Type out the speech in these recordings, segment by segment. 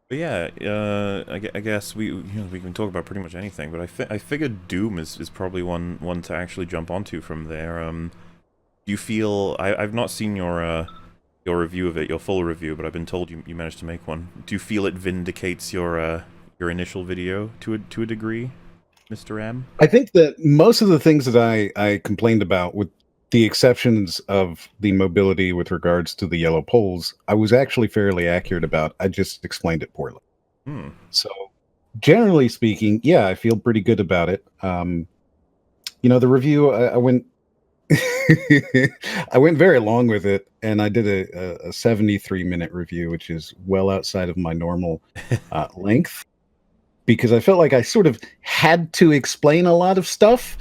But yeah, I guess we can talk about pretty much anything. But I figured Doom is probably one to actually jump onto from there. Do you feel I've not seen your review of it, your full review, but I've been told you managed to make one. Do you feel it vindicates your initial video to a degree, Mr. M? I think that most of the things that I complained about, with the exceptions of the mobility with regards to the yellow poles, I was actually fairly accurate about. I just explained it poorly. Hmm. So, generally speaking, yeah, I feel pretty good about it. The review, I went I went very long with it, and I did a 73-minute review, which is well outside of my normal length, because I felt like I sort of had to explain a lot of stuff,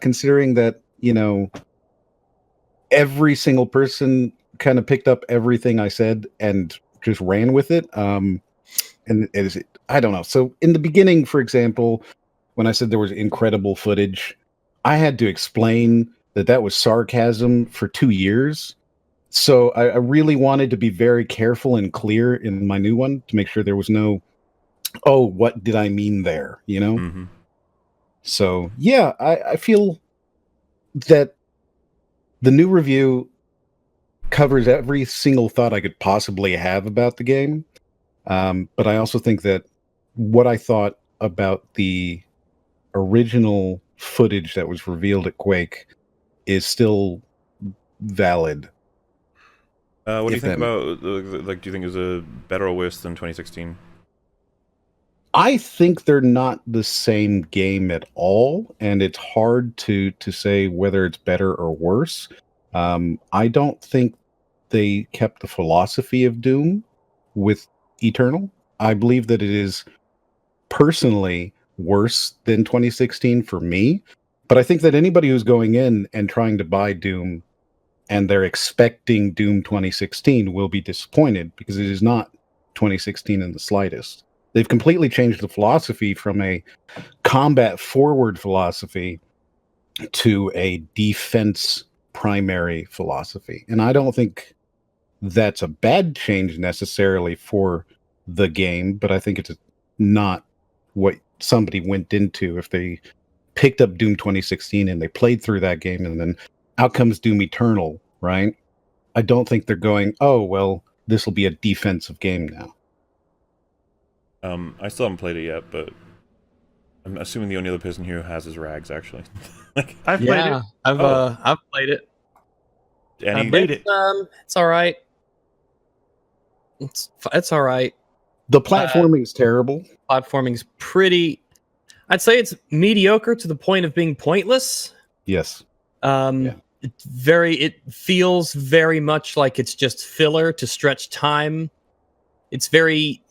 considering that, every single person kind of picked up everything I said and just ran with it. And I don't know. So in the beginning, for example, when I said there was incredible footage, I had to explain that that was sarcasm for 2 years. So I really wanted to be very careful and clear in my new one to make sure there was no, oh, what did I mean there? Mm-hmm. So yeah, I feel that the new review covers every single thought I could possibly have about the game. But I also think that what I thought about the original footage that was revealed at Quake is still valid. What do you If think that, about like? Do you think it was a better or worse than 2016? I think they're not the same game at all, and it's hard to say whether it's better or worse. I don't think they kept the philosophy of Doom with Eternal. I believe that it is personally worse than 2016 for me, but I think that anybody who's going in and trying to buy Doom and they're expecting Doom 2016 will be disappointed, because it is not 2016 in the slightest. They've completely changed the philosophy from a combat forward philosophy to a defense primary philosophy. And I don't think that's a bad change necessarily for the game, but I think it's not what somebody went into if they picked up Doom 2016 and they played through that game, and then out comes Doom Eternal, right? I don't think they're going, oh, well, this will be a defensive game now. I still haven't played it yet, but I'm assuming the only other person here who has is Rags, actually. Like, I've played it. Yeah, I've oh, I've played it. I any? beat it. It's all right. It's all right. The platforming is terrible. Platforming's pretty. I'd say it's mediocre to the point of being pointless. Yes. Yeah. It feels very much like it's just filler to stretch time. It's very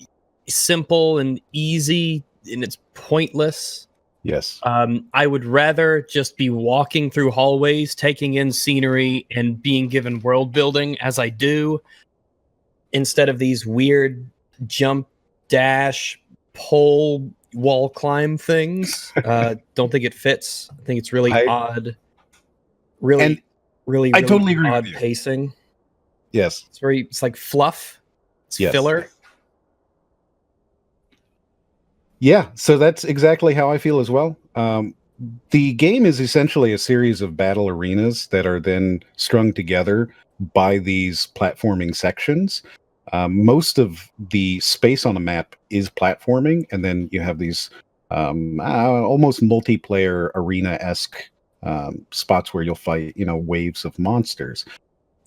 simple and easy, and it's pointless. Yes. I would rather just be walking through hallways, taking in scenery, and being given world building as I do, instead of these weird jump, dash, pole, wall climb things. Don't think it fits. I think it's really odd. Really, really, I totally agree odd with you. pacing. Yes. It's like fluff. It's Yes. filler. Yeah, so that's exactly how I feel as well. The game is essentially a series of battle arenas that are then strung together by these platforming sections. Most of the space on a map is platforming, and then you have these almost multiplayer arena-esque spots where you'll fight, waves of monsters.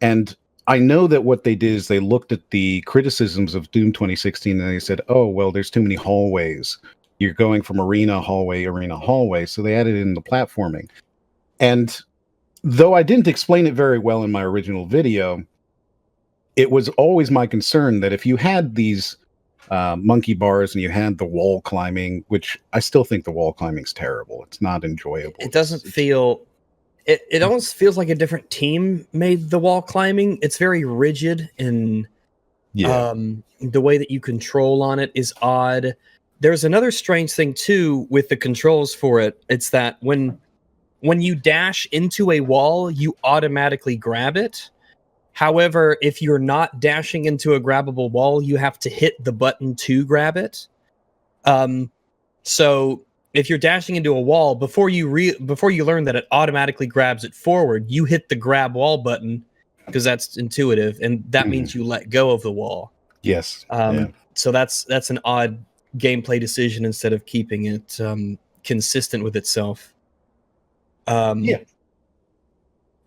And I know that what they did is they looked at the criticisms of Doom 2016 and they said, oh, well, there's too many hallways. You're going from arena, hallway, arena, hallway. So they added in the platforming. And though I didn't explain it very well in my original video, it was always my concern that if you had these monkey bars and you had the wall climbing, which I still think the wall climbing's terrible. It's not enjoyable. It doesn't feel. It almost feels like a different team made the wall climbing. It's very rigid, and the way that you control on it is odd. There's another strange thing too with the controls for it. It's that when you dash into a wall, you automatically grab it, However, if you're not dashing into a grabbable wall, you have to hit the button to grab it. So if you're dashing into a wall, before you learn that it automatically grabs it forward, you hit the grab wall button because that's intuitive, and that means you let go of the wall. Yes. So that's an odd gameplay decision instead of keeping it consistent with itself.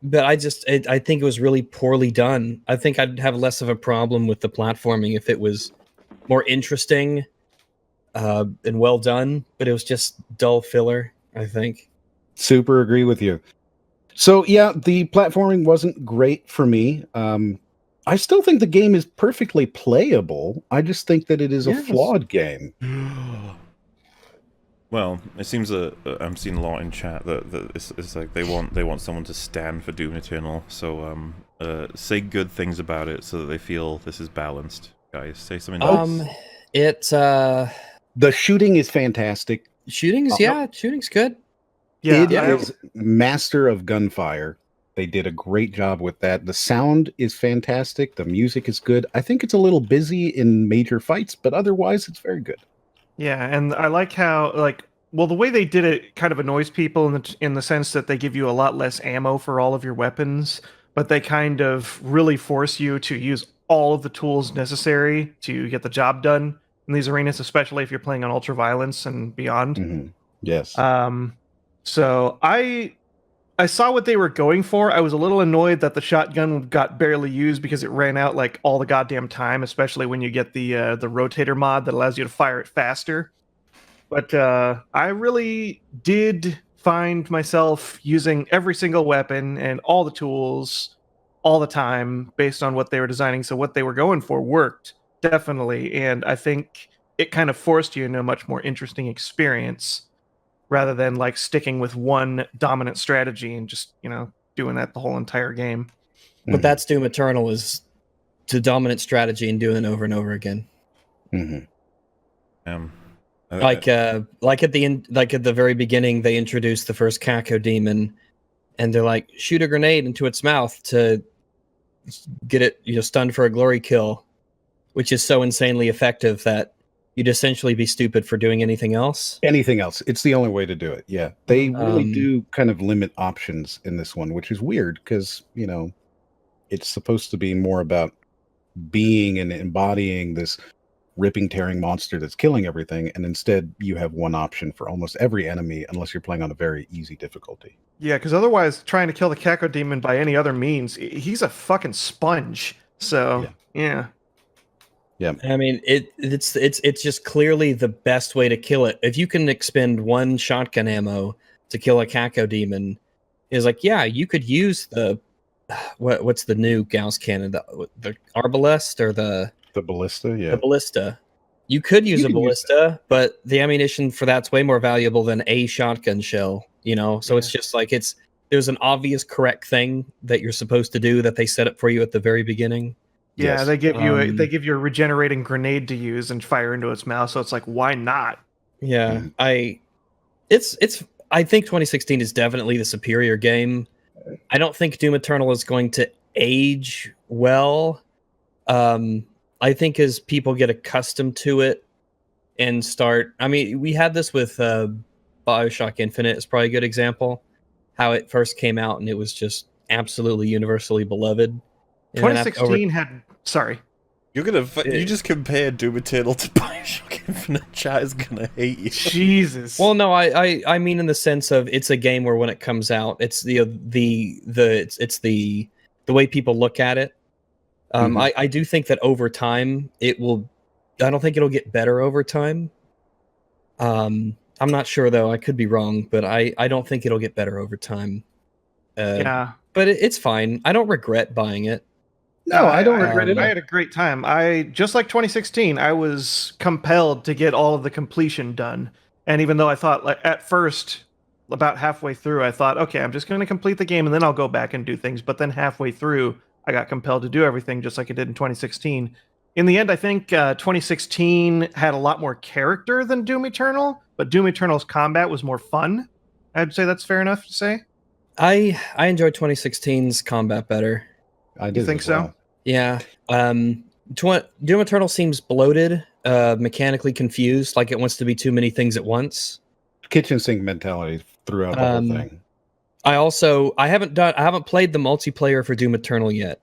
But I think it was really poorly done. I think I'd have less of a problem with the platforming if it was more interesting and well done, but it was just dull filler, I think. Super agree with you. So yeah, the platforming wasn't great for me. I still think the game is perfectly playable. I just think that it is a flawed game. Well, it seems I'm seeing a lot in chat that it's like they want someone to stand for Doom Eternal. So say good things about it so that they feel this is balanced. Guys, say something nice. The shooting is fantastic. Shooting's good. Yeah, it is master of gunfire. They did a great job with that. The sound is fantastic. The music is good. I think it's a little busy in major fights, but otherwise it's very good. Yeah, and I like how the way they did it kind of annoys people in the sense that they give you a lot less ammo for all of your weapons, but they kind of really force you to use all of the tools necessary to get the job done in these arenas, especially if you're playing on ultraviolence and beyond. Mm-hmm. Yes. So I saw what they were going for. I was a little annoyed that the shotgun got barely used because it ran out like all the goddamn time, especially when you get the rotator mod that allows you to fire it faster. But I really did find myself using every single weapon and all the tools all the time based on what they were designing. So what they were going for worked, definitely. And I think it kind of forced you into a much more interesting experience rather than like sticking with one dominant strategy and just, doing that the whole entire game. But that's Doom Eternal, is to dominant strategy and doing it over and over again. Like at the very beginning, they introduced the first Kako demon, and they're like, shoot a grenade into its mouth to get it, stunned for a glory kill, which is so insanely effective that you'd essentially be stupid for doing anything else. It's the only way to do it. Yeah. They really do kind of limit options in this one, which is weird because, it's supposed to be more about being and embodying this ripping, tearing monster that's killing everything. And instead you have one option for almost every enemy unless you're playing on a very easy difficulty. Yeah, because otherwise trying to kill the Kako demon by any other means, he's a fucking sponge. So, yeah. Yeah, I mean it's just clearly the best way to kill it. If you can expend one shotgun ammo to kill a Kako demon, is like you could use the what's the new Gauss cannon, the Arbalest or the ballista. Yeah, the ballista. You could use a ballista, but the ammunition for that's way more valuable than a shotgun shell. So it's just like there's an obvious correct thing that you're supposed to do that they set up for you at the very beginning. Yeah, yes. They give you a regenerating grenade to use and fire into its mouth. So it's like, why not? Yeah, I think 2016 is definitely the superior game. I don't think Doom Eternal is going to age well. I think as people get accustomed to it and start, we had this with BioShock Infinite. Is probably a good example. How it first came out and it was just absolutely universally beloved. 2016 had. Sorry. You just compared Doom Eternal to BioShock Infinite. Chat is gonna hate you. Jesus. Well, no, I mean in the sense of it's a game where when it comes out, it's the way people look at it. I do think that over time it will. I don't think it'll get better over time. I'm not sure though. I could be wrong, but I don't think it'll get better over time. Yeah. But it's fine. I don't regret buying it. No, I don't regret it. I had a great time. Just like 2016, I was compelled to get all of the completion done. And even though I thought, like at first, about halfway through, I thought, okay, I'm just going to complete the game and then I'll go back and do things. But then halfway through, I got compelled to do everything just like I did in 2016. In the end, I think 2016 had a lot more character than Doom Eternal, but Doom Eternal's combat was more fun. I'd say that's fair enough to say. I enjoyed 2016's combat better. I did. think as so? well. Yeah. Doom Eternal seems bloated, mechanically confused, like it wants to be too many things at once. Kitchen sink mentality throughout the whole thing. I haven't played the multiplayer for Doom Eternal yet.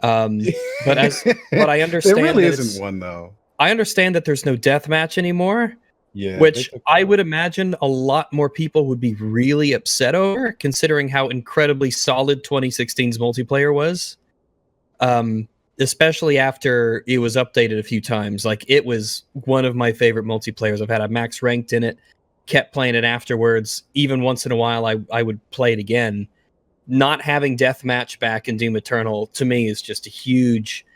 But I understand there really that isn't one though. I understand that there's no deathmatch anymore. Yeah, Which I would imagine a lot more people would be really upset over, considering how incredibly solid 2016's multiplayer was. Especially after it was updated a few times. Like, it was one of my favorite multiplayers I've had. I max ranked in it, kept playing it afterwards. Even once in a while, I would play it again. Not having deathmatch back in Doom Eternal, to me, is just a huge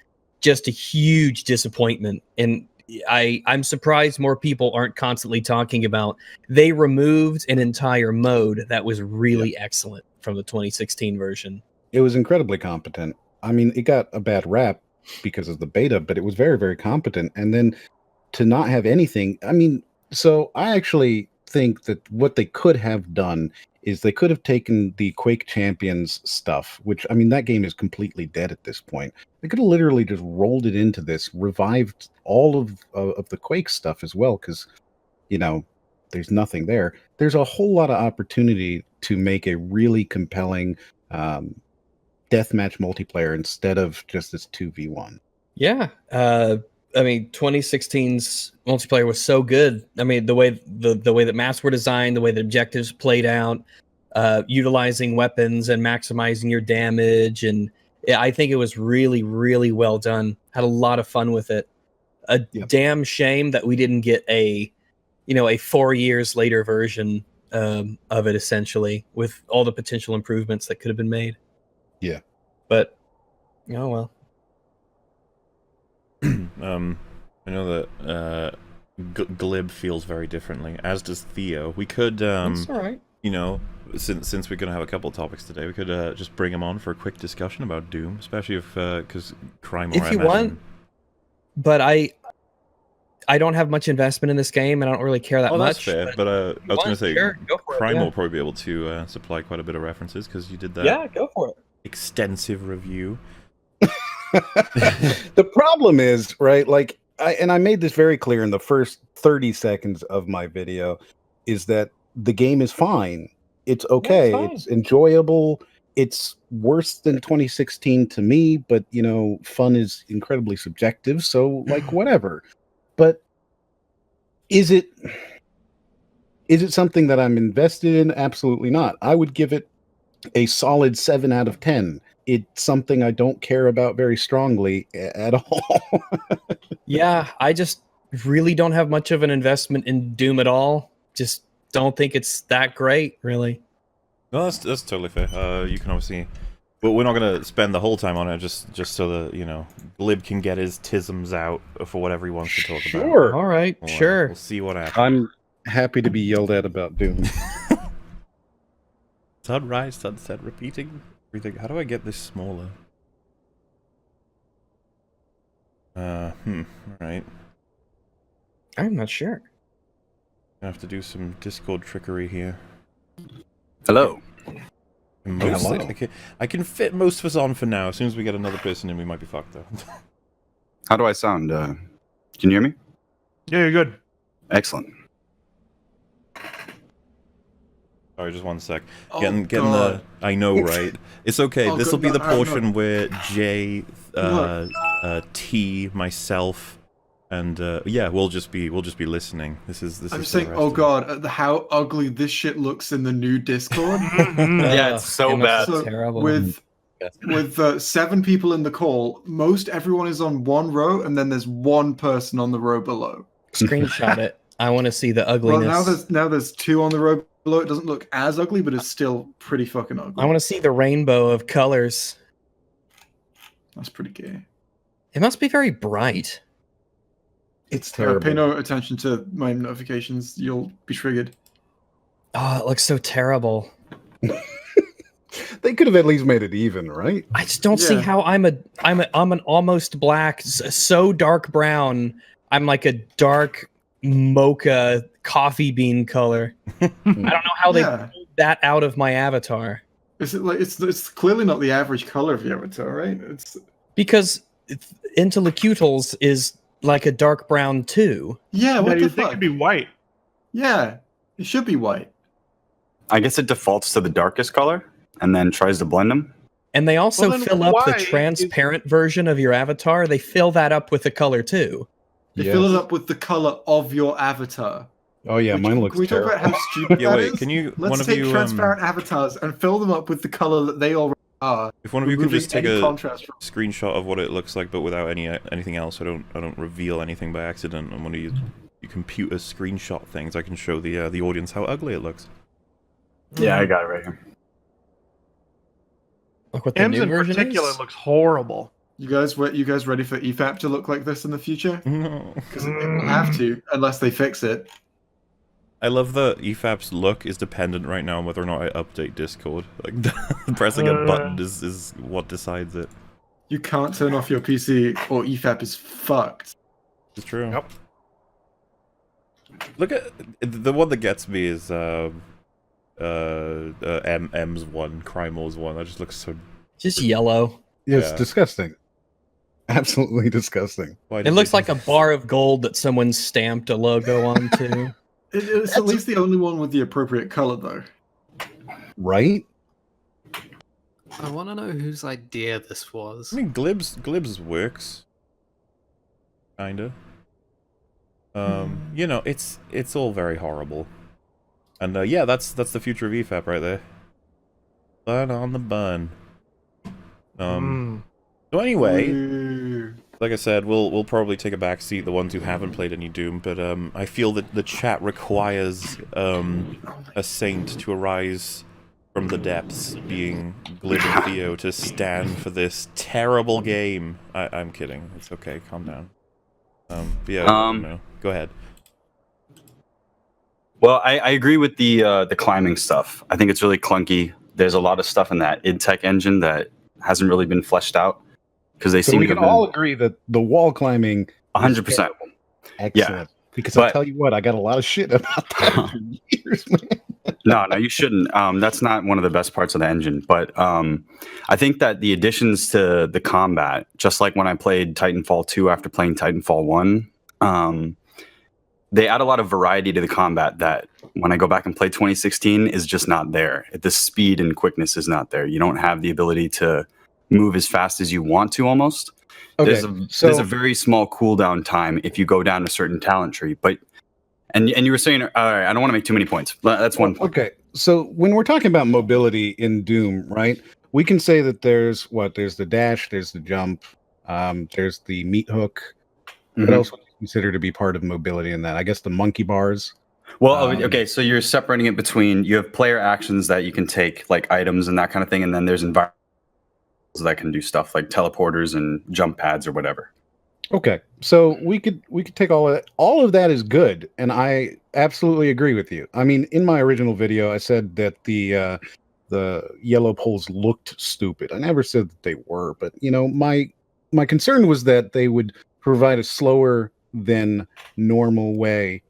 disappointment. And I'm surprised more people aren't constantly talking about they removed an entire mode that was really excellent from the 2016 version. It was incredibly competent. I mean, it got a bad rap because of the beta, but it was very, very competent. And then to not have anything, I mean, so I actually think that what they could have done is they could have taken the Quake Champions stuff, which, I mean, that game is completely dead at this point. They could have literally just rolled it into this, revived all of the Quake stuff as well, because, you know, there's nothing there. There's a whole lot of opportunity to make a really compelling deathmatch multiplayer instead of just this 2v1. Yeah. I mean, 2016's multiplayer was so good. I mean, the way that maps were designed, the way the objectives played out, utilizing weapons and maximizing your damage, and I think it was really, really well done. Had a lot of fun with it. Damn shame that we didn't get a 4 years later version of it, essentially, with all the potential improvements that could have been made. Yeah. But, oh well. I know that Glib feels very differently, as does Theo. We could, That's all right. you know, since we're gonna have a couple of topics today, we could just bring him on for a quick discussion about Doom, especially if because Crime. If you want, but I don't have much investment in this game. I don't really care that much. That's fair. But I was gonna say, sure, go for Crime it, will probably be able to supply quite a bit of references because you did that. Yeah, go for it. Extensive review. The problem is, right, like, I made this very clear in the first 30 seconds of my video, is that the game is fine. It's okay. Yeah, it's enjoyable. It's worse than 2016 to me, but, you know, fun is incredibly subjective, so, like, whatever. But is it something that I'm invested in? Absolutely not. I would give it a solid 7 out of 10. It's something I don't care about very strongly at all. Yeah, I just really don't have much of an investment in Doom at all. Just don't think it's that great, really. No, that's totally fair. You can obviously, but we're not gonna spend the whole time on it. Just so that, you know, Glib can get his tisms out for whatever he wants to talk about. Sure. All right, sure. We'll see what happens. I'm happy to be yelled at about Doom. Sunrise, sunset, repeating everything. How do I get this smaller? Alright. I'm not sure. I have to do some Discord trickery here. Hello. Mostly, Hello. I can fit most of us on for now. As soon as we get another person in, we might be fucked though. How do I sound? Can you hear me? Yeah, you're good. Excellent. Sorry, just one sec. Oh, Getting God. the. I know, right? It's okay. Oh, This will God, be the no, portion where Jay, Look. T, myself, and yeah, we'll just be listening. This is. I'm is saying, the rest oh of it. god, how ugly this shit looks in the new Discord. Yeah, it's so it must bad. be So, terrible. with 7 people in the call, most everyone is on one row, and then there's one person on the row below. Screenshot it. I want to see the Well, ugliness. now there's 2 on the row below. It doesn't look as ugly, but it's still pretty fucking ugly. I want to see the rainbow of colors. That's pretty gay. It must be very bright. It's terrible. Pay no attention to my notifications. You'll be triggered. Oh, it looks so terrible. They could have at least made it even, right? I just don't see Yeah. how I'm an almost black, so dark brown. I'm like a dark mocha coffee bean color. I don't know how they Yeah. pulled that out of my avatar. Is it like it's clearly not the average color of the avatar, right? It's Because Interlocutals is like a dark brown too. yeah. No, What the you'd think fuck? it'd be white. Yeah, it should be white. I guess it defaults to the darkest color and then tries to blend them. And they also Well, then fill up the why is- transparent version of your avatar. They fill that up with the color too. They Yes. fill it up with the color of your avatar. Oh yeah, Which- mine looks Can we talk terrible. about how stupid Yeah, that wait, is? can you- Let's one of take you, transparent avatars and fill them up with the color that they already are. If one of you could removing just take any a contrast from. screenshot of what it looks like, but without anything else, I don't reveal anything by accident. And one of you computer screenshot things, I can show the audience how ugly it looks. Yeah, I got it right here. Look what the M's new in version particular is. looks horrible. You guys ready for EFAP to look like this in the future? No. Because it will have to, unless they fix it. I love that EFAP's look is dependent right now on whether or not I update Discord. Like, pressing a button is what decides it. You can't turn off your PC or EFAP is fucked. It's true. Yep. Look at the one that gets me is M's one, Crimal's one. That just looks so. Just yellow. It's Yeah. disgusting. Absolutely disgusting. Why It did looks they like a bar of gold that someone stamped a logo onto. It's at least the only one with the appropriate color, though. Right? I want to know whose idea this was. I mean, Glib's works. Kinda. You know, it's all very horrible. And yeah, that's the future of EFAP right there. Bun on the bun. So anyway, Ooh. like I said, we'll probably take a back seat, the ones who haven't played any Doom, but I feel that the chat requires a saint to arise from the depths, being Glib and Theo, to stand for this terrible game. I'm kidding. It's okay. Calm down. But yeah, no. Go ahead. Well, I agree with the climbing stuff. I think it's really clunky. There's a lot of stuff in that id Tech engine that hasn't really been fleshed out because they So seem we to can have all agree that the wall climbing is 100%. terrible. Excellent. Yeah. Because I'll But- tell you what, I got a lot of shit about that for years, man. No, you shouldn't. That's not one of the best parts of the engine. But I think that the additions to the combat, just like when I played Titanfall 2 after playing Titanfall 1, they add a lot of variety to the combat that when I go back and play 2016 is just not there. The speed and quickness is not there. You don't have the ability to move as fast as you want to almost. Okay, There's a very small cooldown time if you go down a certain talent tree. But and you were saying, all right, I don't want to make too many points. That's one point. Okay, so when we're talking about mobility in Doom, right? We can say that there's the dash, there's the jump, there's the meat hook. What Mhm. else would you consider to be part of mobility in that? I guess the monkey bars. Well, Um, okay, so you're separating it between you have player actions that you can take, like items and that kind of thing, and then there's environments that can do stuff like teleporters and jump pads or whatever. Okay, so we could take all of that. All of that is good, and I absolutely agree with you. I mean, in my original video, I said that the yellow poles looked stupid. I never said that they were, but you know, my concern was that they would provide a slower than normal way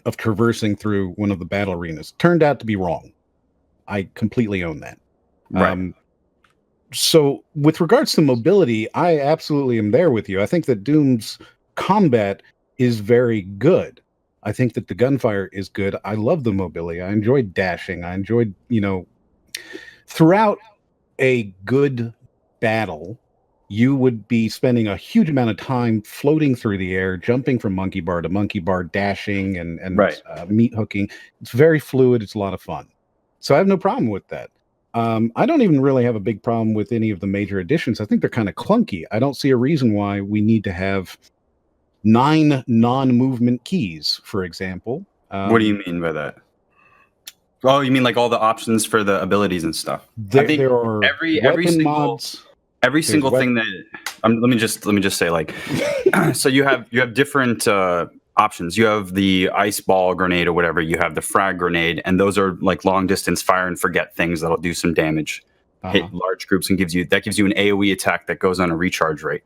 of traversing through one of the battle arenas. Turned out to be wrong. I completely own that. Right. So with regards to mobility, I absolutely am there with you. I think that Doom's combat is very good. I think that the gunfire is good. I love the mobility. I enjoyed dashing. I enjoyed, throughout a good battle, you would be spending a huge amount of time floating through the air, jumping from monkey bar to monkey bar, dashing and Right. meat hooking. It's very fluid. It's a lot of fun. So I have no problem with that. I don't even really have a big problem with any of the major additions. I think they're kind of clunky. I don't see a reason why we need to have 9 non-movement keys, for example. What do you mean by that? Oh, you mean like all the options for the abilities and stuff? There, think there are every weapon single- mods. Every There's single web- thing that let me just say, like, so you have different options. You have the ice ball grenade or whatever. You have the frag grenade, and those are like long distance fire and forget things that'll do some damage, hit large groups, and gives you an AOE attack that goes on a recharge rate.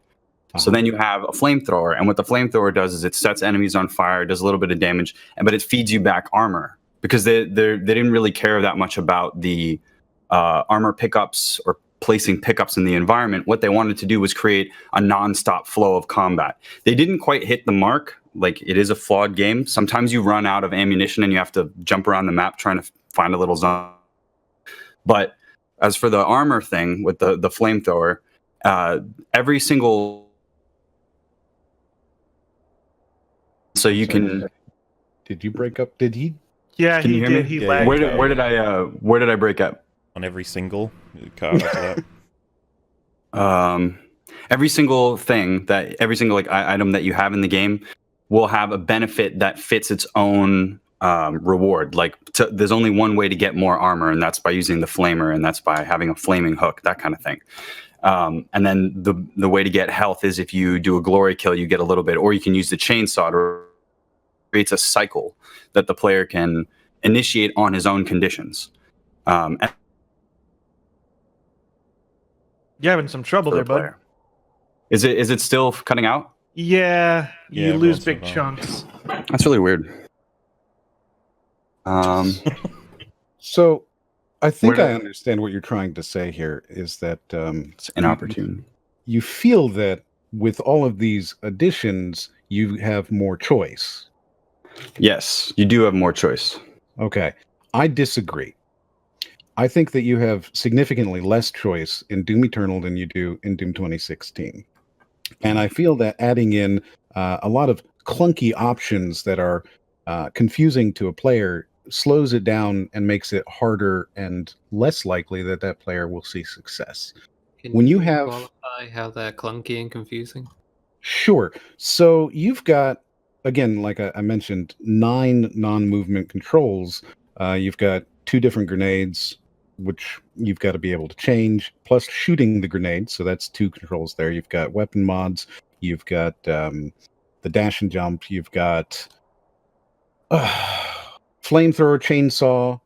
So then you have a flamethrower, and what the flamethrower does is it sets enemies on fire, does a little bit of damage, but it feeds you back armor because they didn't really care that much about the armor pickups or placing pickups in the environment. What they wanted to do was create a nonstop flow of combat. They didn't quite hit the mark. Like, it is a flawed game. Sometimes you run out of ammunition and you have to jump around the map trying to find a little zone. But as for the armor thing with the flamethrower, every single... So you can... Did you break up? Did he? Yeah, Can he you hear did. me? He Yeah, lagged. Where did I break up? On every single cut after Every single thing every single like item that you have in the game will have a benefit that fits its own reward. Like, there's only one way to get more armor, and that's by using the flamer, and that's by having a flaming hook, that kind of thing. And then the way to get health is if you do a glory kill, you get a little bit, or you can use the chainsaw to creates a cycle that the player can initiate on his own conditions. And You're having some trouble for there, the bud. player. Is it still cutting out? Yeah, you Yeah, lose once in big a while. chunks. That's really weird. So, I think Where I did- understand what you're trying to say here is that It's inopportune. you feel that with all of these additions, you have more choice. Yes, you do have more choice. Okay, I disagree. I think that you have significantly less choice in Doom Eternal than you do in Doom 2016. And I feel that adding in a lot of clunky options that are confusing to a player slows it down and makes it harder and less likely that that player will see success. Can When you have- qualify how they're clunky and confusing? Sure. So you've got, again, like I mentioned, 9 non-movement controls. You've got 2 different grenades, which you've got to be able to change, plus shooting the grenade. So that's 2 controls there. You've got weapon mods. You've got the dash and jump. You've got flamethrower, chainsaw,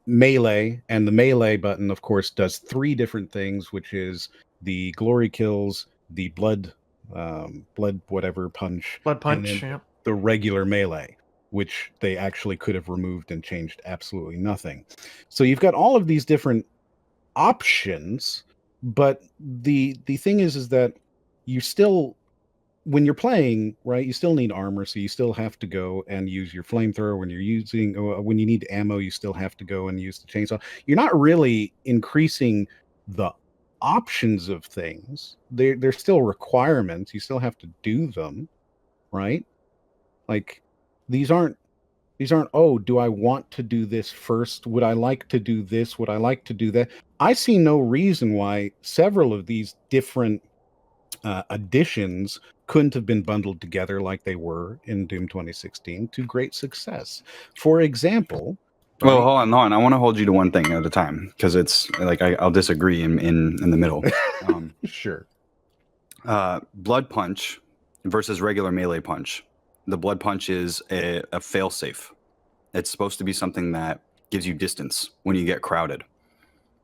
melee. And the melee button, of course, does 3 different things, which is the glory kills, the blood whatever punch, Blood and punch. then Yeah. the regular melee, which they actually could have removed and changed absolutely nothing. So you've got all of these different options, but the thing is that you still, when you're playing, right, you still need armor, so you still have to go and use your flamethrower. When you need ammo, you still have to go and use the chainsaw. You're not really increasing the options of things. They're still requirements. You still have to do them, right? Like, these aren't, oh, do I want to do this first? Would I like to do this? Would I like to do that? I see no reason why several of these different additions couldn't have been bundled together like they were in Doom 2016 to great success. For example, Well, right? hold on. I want to hold you to one thing at a time, because it's like I'll disagree in the middle. Sure. Blood punch versus regular melee punch. The blood punch is a failsafe. It's supposed to be something that gives you distance when you get crowded,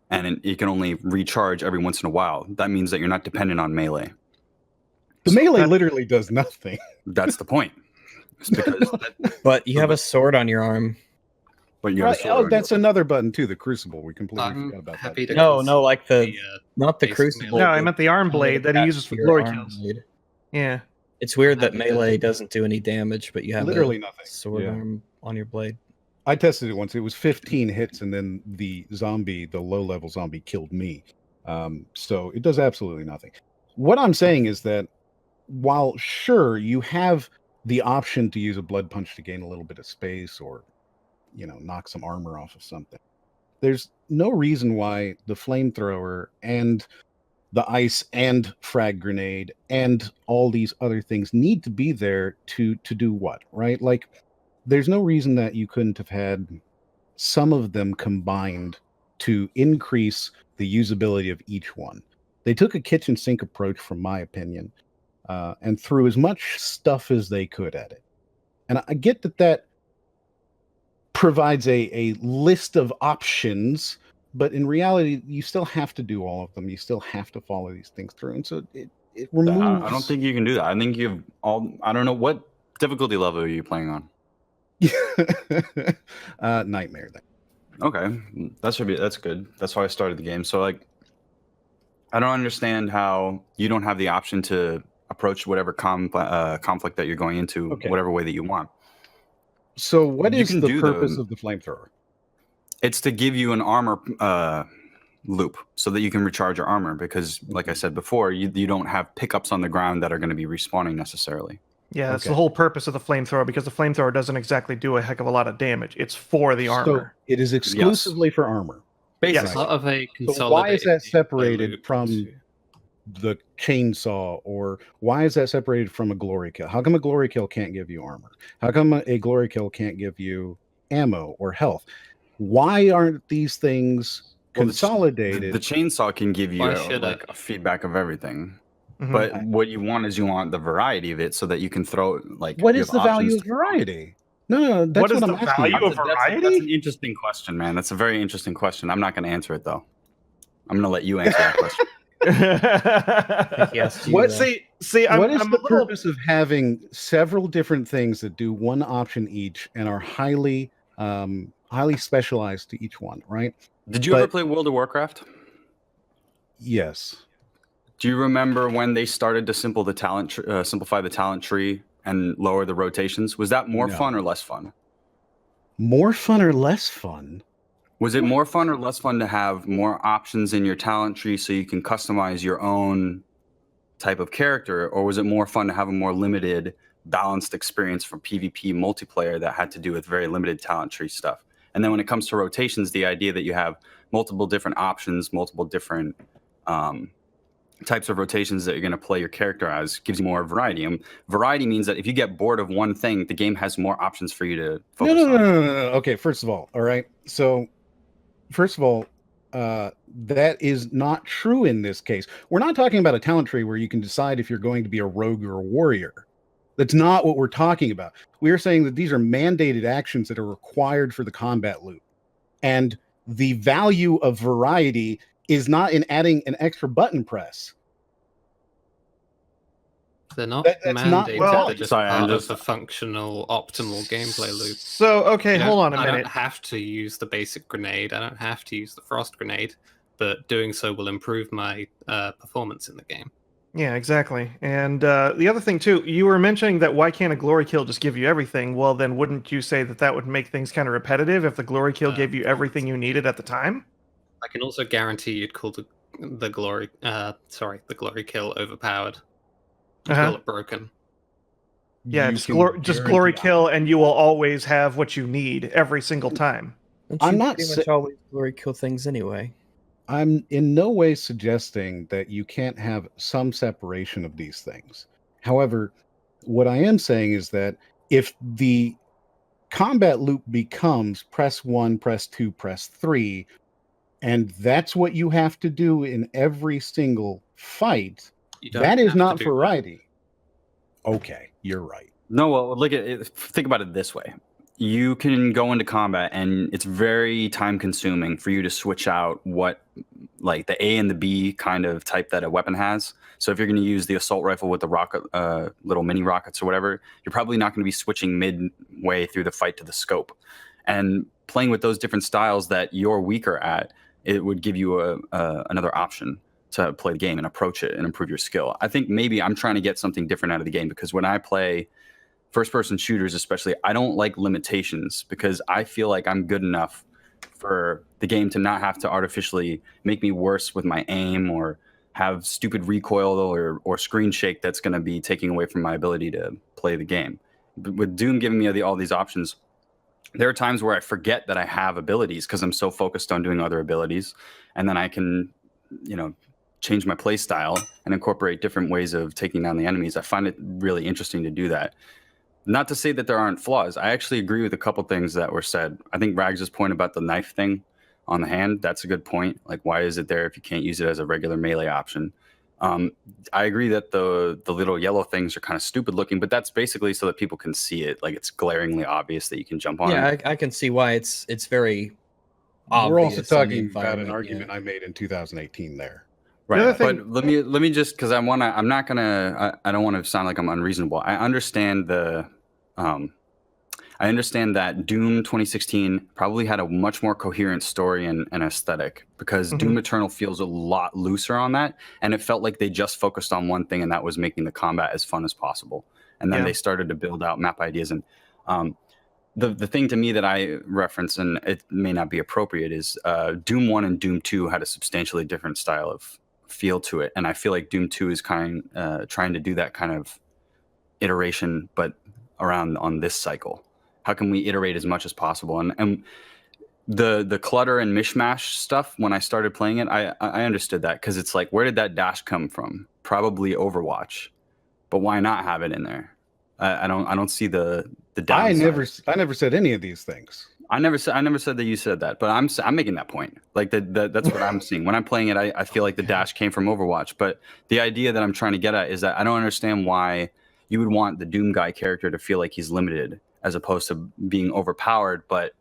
and it can only recharge every once in a while. That means that you're not dependent on melee. The melee literally does nothing. That's the point. It's because But you have a sword on your arm. but you have a Right. sword Oh, on that's your- another button too, the crucible. We completely I'm forgot about happy that. to No, like the not the basic crucible. melee. No, I meant the arm blade that he uses for glory kills. Yeah. It's weird that Happy to- melee doesn't do any damage, but you have Literally a nothing. sword Yeah. arm on your blade. I tested it once. It was 15 hits, and then the low-level zombie, killed me. So it does absolutely nothing. What I'm saying is that while sure you have the option to use a blood punch to gain a little bit of space, or knock some armor off of something, there's no reason why the flamethrower and the ice and frag grenade and all these other things need to be there to do what, right? Like, there's no reason that you couldn't have had some of them combined to increase the usability of each one. They took a kitchen sink approach, from my opinion, and threw as much stuff as they could at it. And I get that provides a list of options, but in reality, you still have to do all of them. You still have to follow these things through. And so it removes... I don't think you can do that. I think you've all. I don't know what difficulty level are you playing on. Nightmare then. Okay, that's good. That's why I started the game. So like, I don't understand how you don't have the option to approach whatever conflict that you're going into Okay. whatever way that you want. So what You is can the do purpose of the flamethrower? It's to give you an armor loop so that you can recharge your armor because, like I said before, you don't have pickups on the ground that are going to be respawning necessarily. Yeah, that's Okay. the whole purpose of the flamethrower, because the flamethrower doesn't exactly do a heck of a lot of damage. It's for the So armor. it is exclusively for armor. Yes. Sort of a So why is consolidated that gameplay separated loop from to- the chainsaw, or why is that separated from a glory kill? How come a glory kill can't give you armor? How come a glory kill can't give you ammo or health? Why aren't these things consolidated? The chainsaw can give you Why should like it? a feedback of everything. Mhm. But what you want is you want the variety of it so that you can throw like. What you is have the value options of to- variety? No, that's What is what the I'm asking value you. of That's variety? an interesting question, man. That's a very interesting question. I'm not going to answer it though. I'm going to let you answer that question. Yes, you, What- See, What is I'm the a little. purpose of having several different things that do one option each and are highly specialized to each one, right? Did you ever But- play World of Warcraft? Yes. Do you remember when they started to simplify the talent tree and lower the rotations? Was that more No. fun or less fun? More fun or less fun? Was it more fun or less fun to have more options in your talent tree so you can customize your own type of character, or was it more fun to have a more limited, balanced experience for PvP multiplayer that had to do with very limited talent tree stuff? And then when it comes to rotations, the idea that you have multiple different options, multiple different types of rotations that you're going to play your character as gives you more variety. And variety means that if you get bored of one thing, the game has more options for you to focus No. on. Okay, first of all right. So, first of all, that is not true in this case. We're not talking about a talent tree where you can decide if you're going to be a rogue or a warrior. That's not what we're talking about. We are saying that these are mandated actions that are required for the combat loop. And the value of variety is not in adding an extra button press. They're not That's not- mandated. well, they're just sorry, I'm part just- of the functional optimal gameplay loop. So, okay, You hold don't- on a I don't minute. have to use the basic grenade. I don't have to use the frost grenade, but doing so will improve my performance in the game. Yeah, exactly. And the other thing too, you were mentioning that why can't a glory kill just give you everything? Well, then wouldn't you say that that would make things kind of repetitive if the glory kill gave you everything you needed at the time? I can also guarantee you'd call the glory kill overpowered. You'd Uh-huh. call it broken. Yeah, You just, can just guarantee- glory kill, and you will always have what you need every single time. Don't I'm you not pretty sa- much always glory kill things anyway? I'm in no way suggesting that you can't have some separation of these things. However, what I am saying is that if the combat loop becomes press 1, press 2, press 3, and that's what you have to do in every single fight, You don't that is have to not do variety. Okay, you're right. No, well, look at it. Think about it this way. You can go into combat and it's very time consuming for you to switch out what like the A and the B kind of type that a weapon has. So if you're going to use the assault rifle with the rocket, little mini rockets or whatever, you're probably not going to be switching midway through the fight to the scope. And playing with those different styles that you're weaker at, it would give you another option to play the game and approach it and improve your skill. I think maybe I'm trying to get something different out of the game because when I play first-person shooters, especially, I don't like limitations because I feel like I'm good enough for the game to not have to artificially make me worse with my aim or have stupid recoil or screen shake that's going to be taking away from my ability to play the game. But with Doom giving me all these options, there are times where I forget that I have abilities because I'm so focused on doing other abilities, and then I can, change my play style and incorporate different ways of taking down the enemies. I find it really interesting to do that. Not to say that there aren't flaws. I actually agree with a couple things that were said. I think Rags' point about the knife thing on the hand, that's a good point. Like, why is it there if you can't use it as a regular melee option? I agree that the little yellow things are kind of stupid looking, but that's basically so that people can see it. Like, it's glaringly obvious that you can jump on Yeah, it. I can see why it's very We're also obvious in the talking about an environment, argument yeah. I made in 2018 there. Right. other thing- But let me just, because I don't want to sound like I'm unreasonable. I understand I understand that Doom 2016 probably had a much more coherent story and aesthetic, because Doom Eternal feels a lot looser on that, and it felt like they just focused on one thing, and that was making the combat as fun as possible. And then they started to build out map ideas. And the thing to me that I reference, and it may not be appropriate, is Doom 1 and Doom 2 had a substantially different style of feel to it, and I feel like Doom 2 is trying to do that kind of iteration, but around on this cycle. How can we iterate as much as possible? And the clutter and mishmash stuff, when I started playing it, I understood that, because it's like, where did that dash come from? Probably Overwatch, but why not have it in there? I don't see the downside. I never said any of these things. I never said that you said that, but I'm making that point. Like that's what I'm seeing when I'm playing it. I feel like the dash came from Overwatch, but the idea that I'm trying to get at is that I don't understand why you would want the Doom guy character to feel like he's limited as opposed to being overpowered. But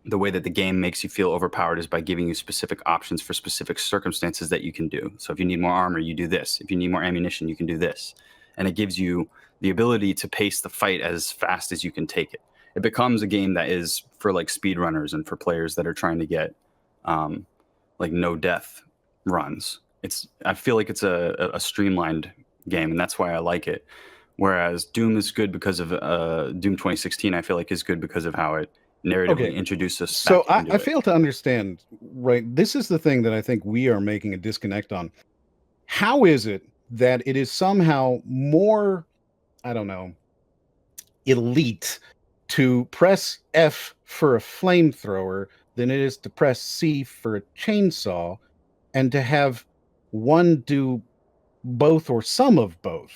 the way that the game makes you feel overpowered is by giving you specific options for specific circumstances that you can do. So if you need more armor, you do this. If you need more ammunition, you can do this. And it gives you the ability to pace the fight as fast as you can take it. It becomes a game that is for like speedrunners and for players that are trying to get like no death runs. I feel like it's a streamlined game, and that's why I like it. Whereas Doom is good because of Doom 2016, I feel like is good because of how it narratively introduced us. So I fail to understand, right? This is the thing that I think we are making a disconnect on. How is it that it is somehow more, I don't know, elite to press F for a flamethrower than it is to press C for a chainsaw, and to have one do both or some of both?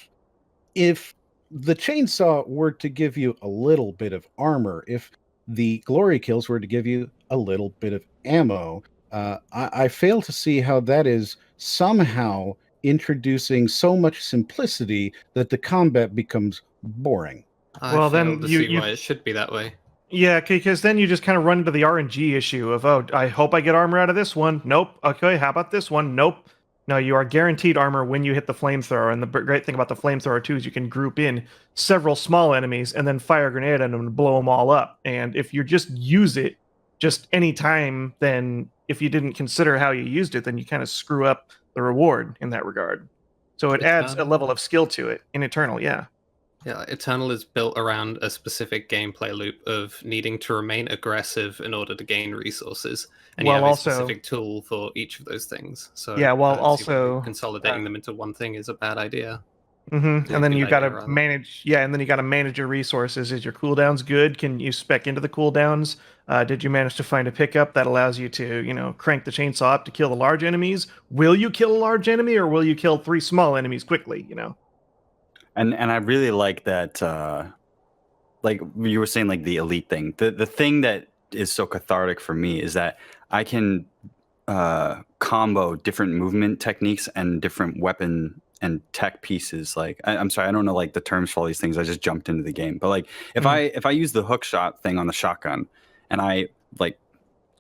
If the chainsaw were to give you a little bit of armor, if the glory kills were to give you a little bit of ammo, I fail to see how that is somehow introducing so much simplicity that the combat becomes boring. Well, then you see why it should be that way. Yeah, because then you just kind of run into the RNG issue of, oh, I hope I get armor out of this one. Nope. Okay, how about this one? Nope. No, you are guaranteed armor when you hit the flamethrower. And the great thing about the flamethrower, too, is you can group in several small enemies and then fire a grenade at them and blow them all up. And if you just use it just any time, then if you didn't consider how you used it, then you kind of screw up the reward in that regard. So it adds a level of skill to it in Eternal, yeah. Yeah, Eternal is built around a specific gameplay loop of needing to remain aggressive in order to gain resources, and you have a specific tool for each of those things. So yeah, while also consolidating them into one thing is a bad idea. Mm-hmm. And then you got to manage, and then you got to manage your resources. Is your cooldowns good? Can you spec into the cooldowns? Did you manage to find a pickup that allows you to, crank the chainsaw up to kill the large enemies? Will you kill a large enemy, or will you kill 3 small enemies quickly? And I really like that, like you were saying, like the elite thing. The thing that is so cathartic for me is that I can combo different movement techniques and different weapon and tech pieces. Like I'm sorry, I don't know like the terms for all these things. I just jumped into the game. But like if I use the hook shot thing on the shotgun and I like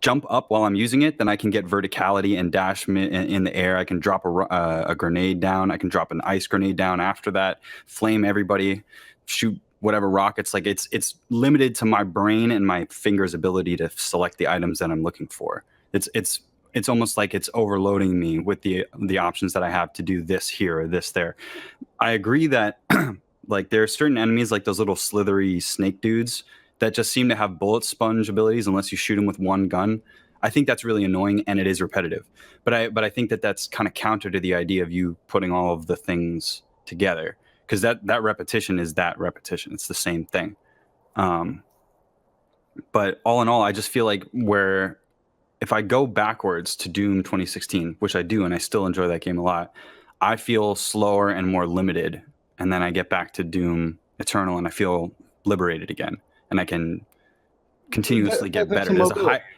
jump up while I'm using it, then I can get verticality and dash in the air. I can drop a grenade down. I can drop an ice grenade down after that, flame everybody, shoot whatever rockets. Like it's limited to my brain and my fingers' ability to select the items that I'm looking for. It's almost like it's overloading me with the options that I have to do this here or this there. I agree that like there are certain enemies like those little slithery snake dudes that just seem to have bullet sponge abilities unless you shoot them with one gun. I think that's really annoying, and it is repetitive. But I think that that's kind of counter to the idea of you putting all of the things together, because that repetition is that repetition. It's the same thing. But all in all, I just feel like where if I go backwards to Doom 2016, which I do, and I still enjoy that game a lot, I feel slower and more limited. And then I get back to Doom Eternal, and I feel liberated again. And I can continuously get better.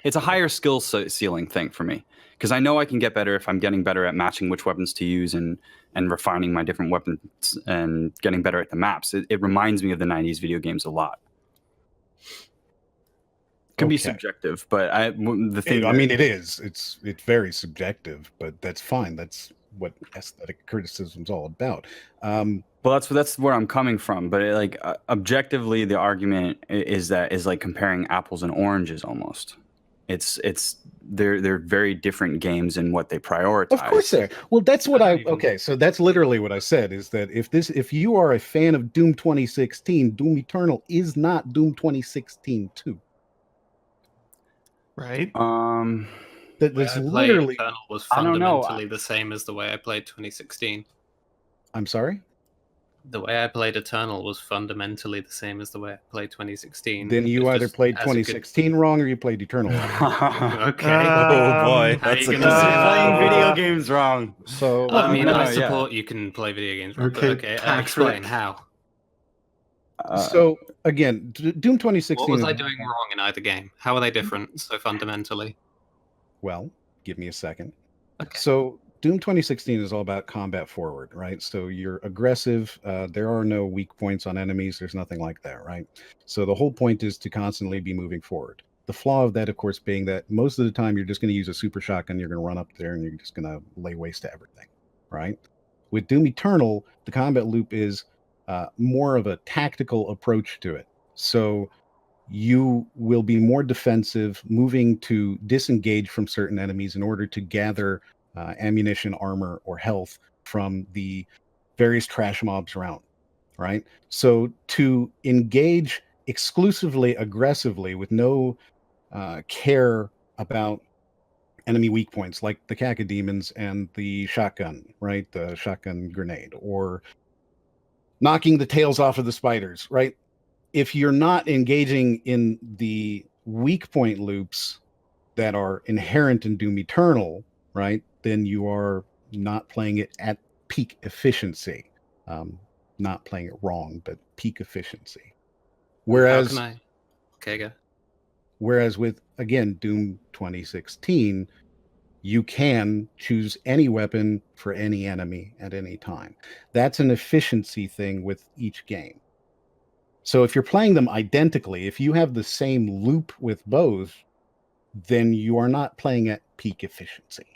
It's a higher skill ceiling thing for me, because I know I can get better if I'm getting better at matching which weapons to use and refining my different weapons and getting better at the maps. It reminds me of the 90s video games a lot. Can be subjective, but the thing. I mean, it is. It's very subjective, but that's fine. That's what aesthetic criticism is all about. Well, that's where I'm coming from. But objectively, the argument is like comparing apples and oranges almost. They're very different games in what they prioritize. Of course they're. Well, that's what okay, so that's literally what I said, is that if you are a fan of Doom 2016, Doom Eternal is not Doom 2016 2. Right? That's literally Eternal was fundamentally the same as the way I played 2016. I'm sorry? The way I played Eternal was fundamentally the same as the way I played 2016. Then you either played 2016 wrong or you played Eternal wrong. Okay. Oh boy, how that's you a gonna say that? playing video games wrong. So I mean, I yeah. support you can play video games wrong, Okay, but okay, Patrick. explain how. so again, Doom 2016. What was I doing wrong in either game? How are they different so fundamentally? Well, give me a second. Okay. So Doom 2016 is all about combat forward, right? So you're aggressive. There are no weak points on enemies. There's nothing like that, right? So the whole point is to constantly be moving forward. The flaw of that, of course, being that most of the time you're just going to use a super shotgun. You're going to run up there and you're just going to lay waste to everything, right? With Doom Eternal, the combat loop is more of a tactical approach to it. So you will be more defensive, moving to disengage from certain enemies in order to gather ammunition, armor, or health from the various trash mobs around, right? So to engage exclusively aggressively with no care about enemy weak points like the cacodemons and the shotgun, right? The shotgun grenade, or knocking the tails off of the spiders, right? If you're not engaging in the weak point loops that are inherent in Doom Eternal, right, then you are not playing it at peak efficiency. Not playing it wrong, but peak efficiency. Whereas, Okay, go. Whereas with, again, Doom 2016, you can choose any weapon for any enemy at any time. That's an efficiency thing with each game. So if you're playing them identically, if you have the same loop with both, then you are not playing at peak efficiency.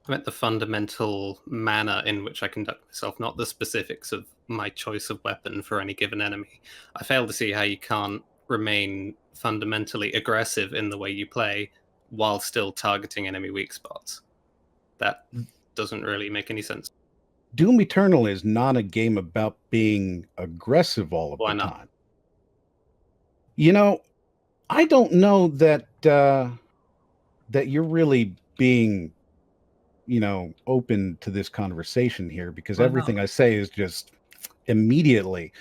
I meant the fundamental manner in which I conduct myself, not the specifics of my choice of weapon for any given enemy. I fail to see how you can't remain fundamentally aggressive in the way you play while still targeting enemy weak spots. That doesn't really make any sense. Doom Eternal is not a game about being aggressive all of Why the not? time. You know, I don't know that that you're really being, open to this conversation here, because Why everything I say is just immediately.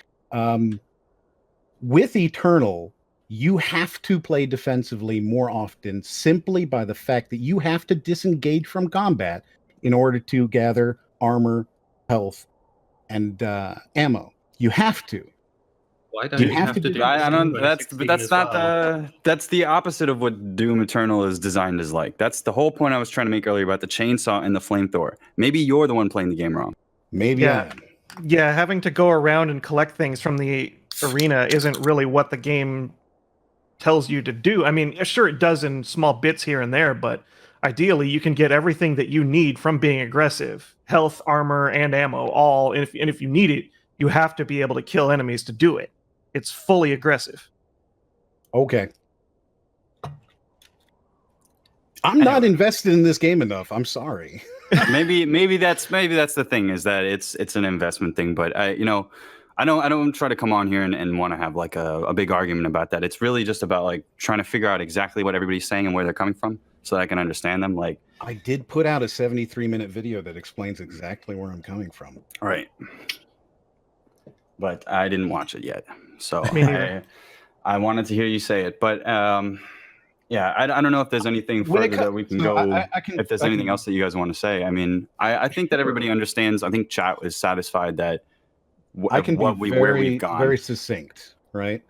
With Eternal, you have to play defensively more often, simply by the fact that you have to disengage from combat in order to gather armor, health, and ammo. You have to. Why don't you have to do I don't. this in 2016 That's the opposite of what Doom Eternal is designed as like. That's the whole point I was trying to make earlier about the chainsaw and the flamethrower. Maybe you're the one playing the game wrong. Maybe I Yeah. am. Yeah, having to go around and collect things from the arena isn't really what the game tells you to do. I mean, sure, it does in small bits here and there, but ideally you can get everything that you need from being aggressive: health, armor, and ammo, all. And if you need it, you have to be able to kill enemies to do it. It's fully aggressive. Okay. I'm not invested in this game enough. I'm sorry. maybe that's the thing, is that it's an investment thing. But I don't try to come on here and want to have like a big argument about that. It's really just about like trying to figure out exactly what everybody's saying and where they're coming from, so that I can understand them. Like, I did put out a 73-minute video that explains exactly where I'm coming from. right. But I didn't watch it yet, so Me neither. I wanted to hear you say it. But yeah, I don't know if there's anything When it further co- that we can so go. If there's I anything can- else that you guys want to say, I mean, I think that everybody understands. I think chat is satisfied that I can be where we've gone. very succinct, right?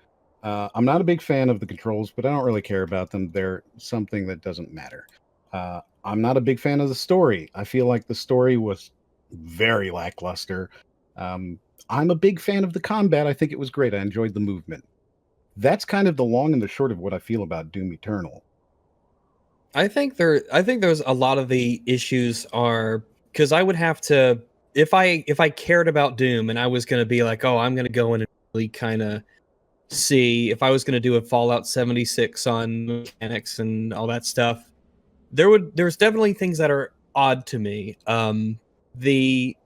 I'm not a big fan of the controls, but I don't really care about them. They're something that doesn't matter. I'm not a big fan of the story. I feel like the story was very lackluster. I'm a big fan of the combat. I think it was great. I enjoyed the movement. That's kind of the long and the short of what I feel about Doom Eternal. I think there's a lot of the issues are because I would have to if I cared about Doom and I was going to be like, oh, I'm going to go in and really kind of see if I was going to do a Fallout 76 on mechanics and all that stuff, there's definitely things that are odd to me. The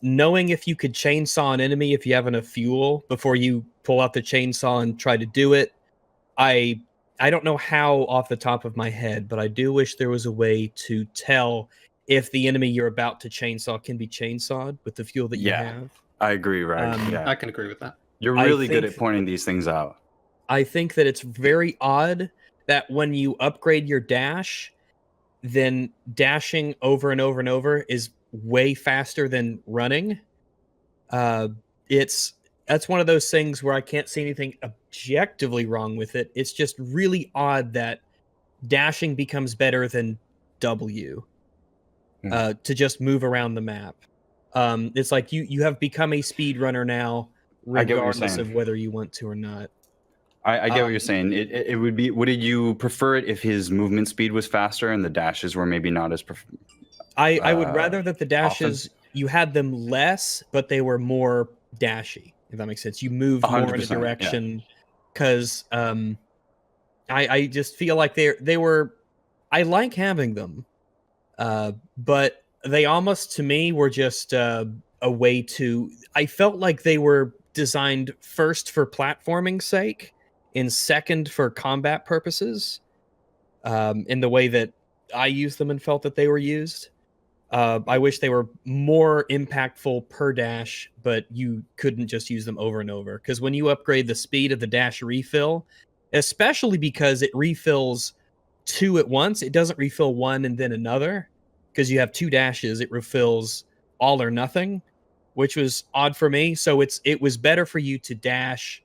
knowing if you could chainsaw an enemy if you have enough fuel before you pull out the chainsaw and try to do it. I don't know how off the top of my head, but I do wish there was a way to tell if the enemy you're about to chainsaw can be chainsawed with the fuel that you have. I agree, right? I can agree with that. You're really good at pointing these things out. I think that it's very odd that when you upgrade your dash, then dashing over and over and over is way faster than running. That's one of those things where I can't see anything objectively wrong with it. It's just really odd that dashing becomes better than W to just move around the map. It's like you have become a speed runner now, regardless of whether you want to or not. I get what you're saying. It would be. Would you prefer it if his movement speed was faster and the dashes were maybe not as? I would rather that the dashes you had them less, but they were more dashy. If that makes sense, you moved more in a direction because I just feel like they were. I like having them, but they almost to me were just a way to. I felt like they were designed first for platforming sake, and second for combat purposes. In the way that I used them and felt that they were used. I wish they were more impactful per dash, but you couldn't just use them over and over. Because when you upgrade the speed of the dash refill, especially because it refills 2 at once, it doesn't refill 1 and then another. Because you have 2 dashes, it refills all or nothing, which was odd for me. So it was better for you to dash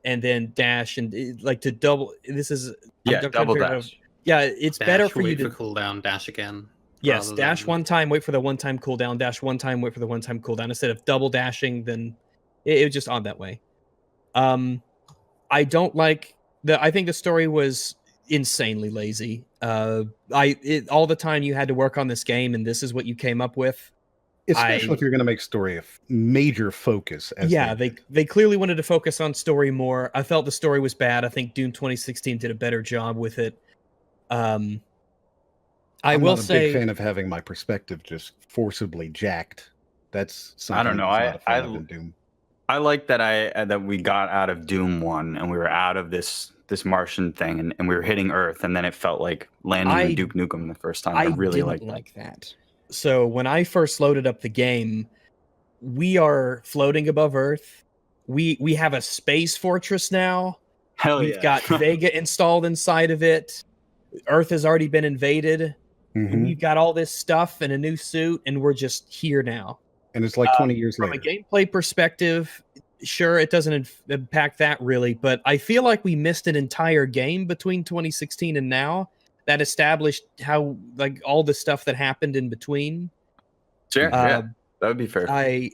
and then dash and like to double. This is double dash. It's better for you to cooldown, dash again. Yes, dash one time, wait for the one-time cooldown, dash one time, wait for the one-time cooldown. Instead of double dashing, then it was just odd that way. I don't like I think the story was insanely lazy. All the time you had to work on this game, and this is what you came up with. Especially if you're going to make story a major focus. They clearly wanted to focus on story more. I felt the story was bad. I think Doom 2016 did a better job with it. I'm not a big fan of having my perspective just forcibly jacked. That's something I don't know. in Doom. I like that we got out of Doom 1 and we were out of this Martian thing and we were hitting Earth, and then it felt like landing in Duke Nukem the first time. I really like that. So when I first loaded up the game, we are floating above Earth. We have a space fortress now. We've got Vega installed inside of it. Earth has already been invaded. Mm-hmm. We've got all this stuff and a new suit, and we're just here now. And it's like 20 years later. From a gameplay perspective, sure, it doesn't impact that really, but I feel like we missed an entire game between 2016 and now that established how like all the stuff that happened in between. Sure, yeah, that would be fair. I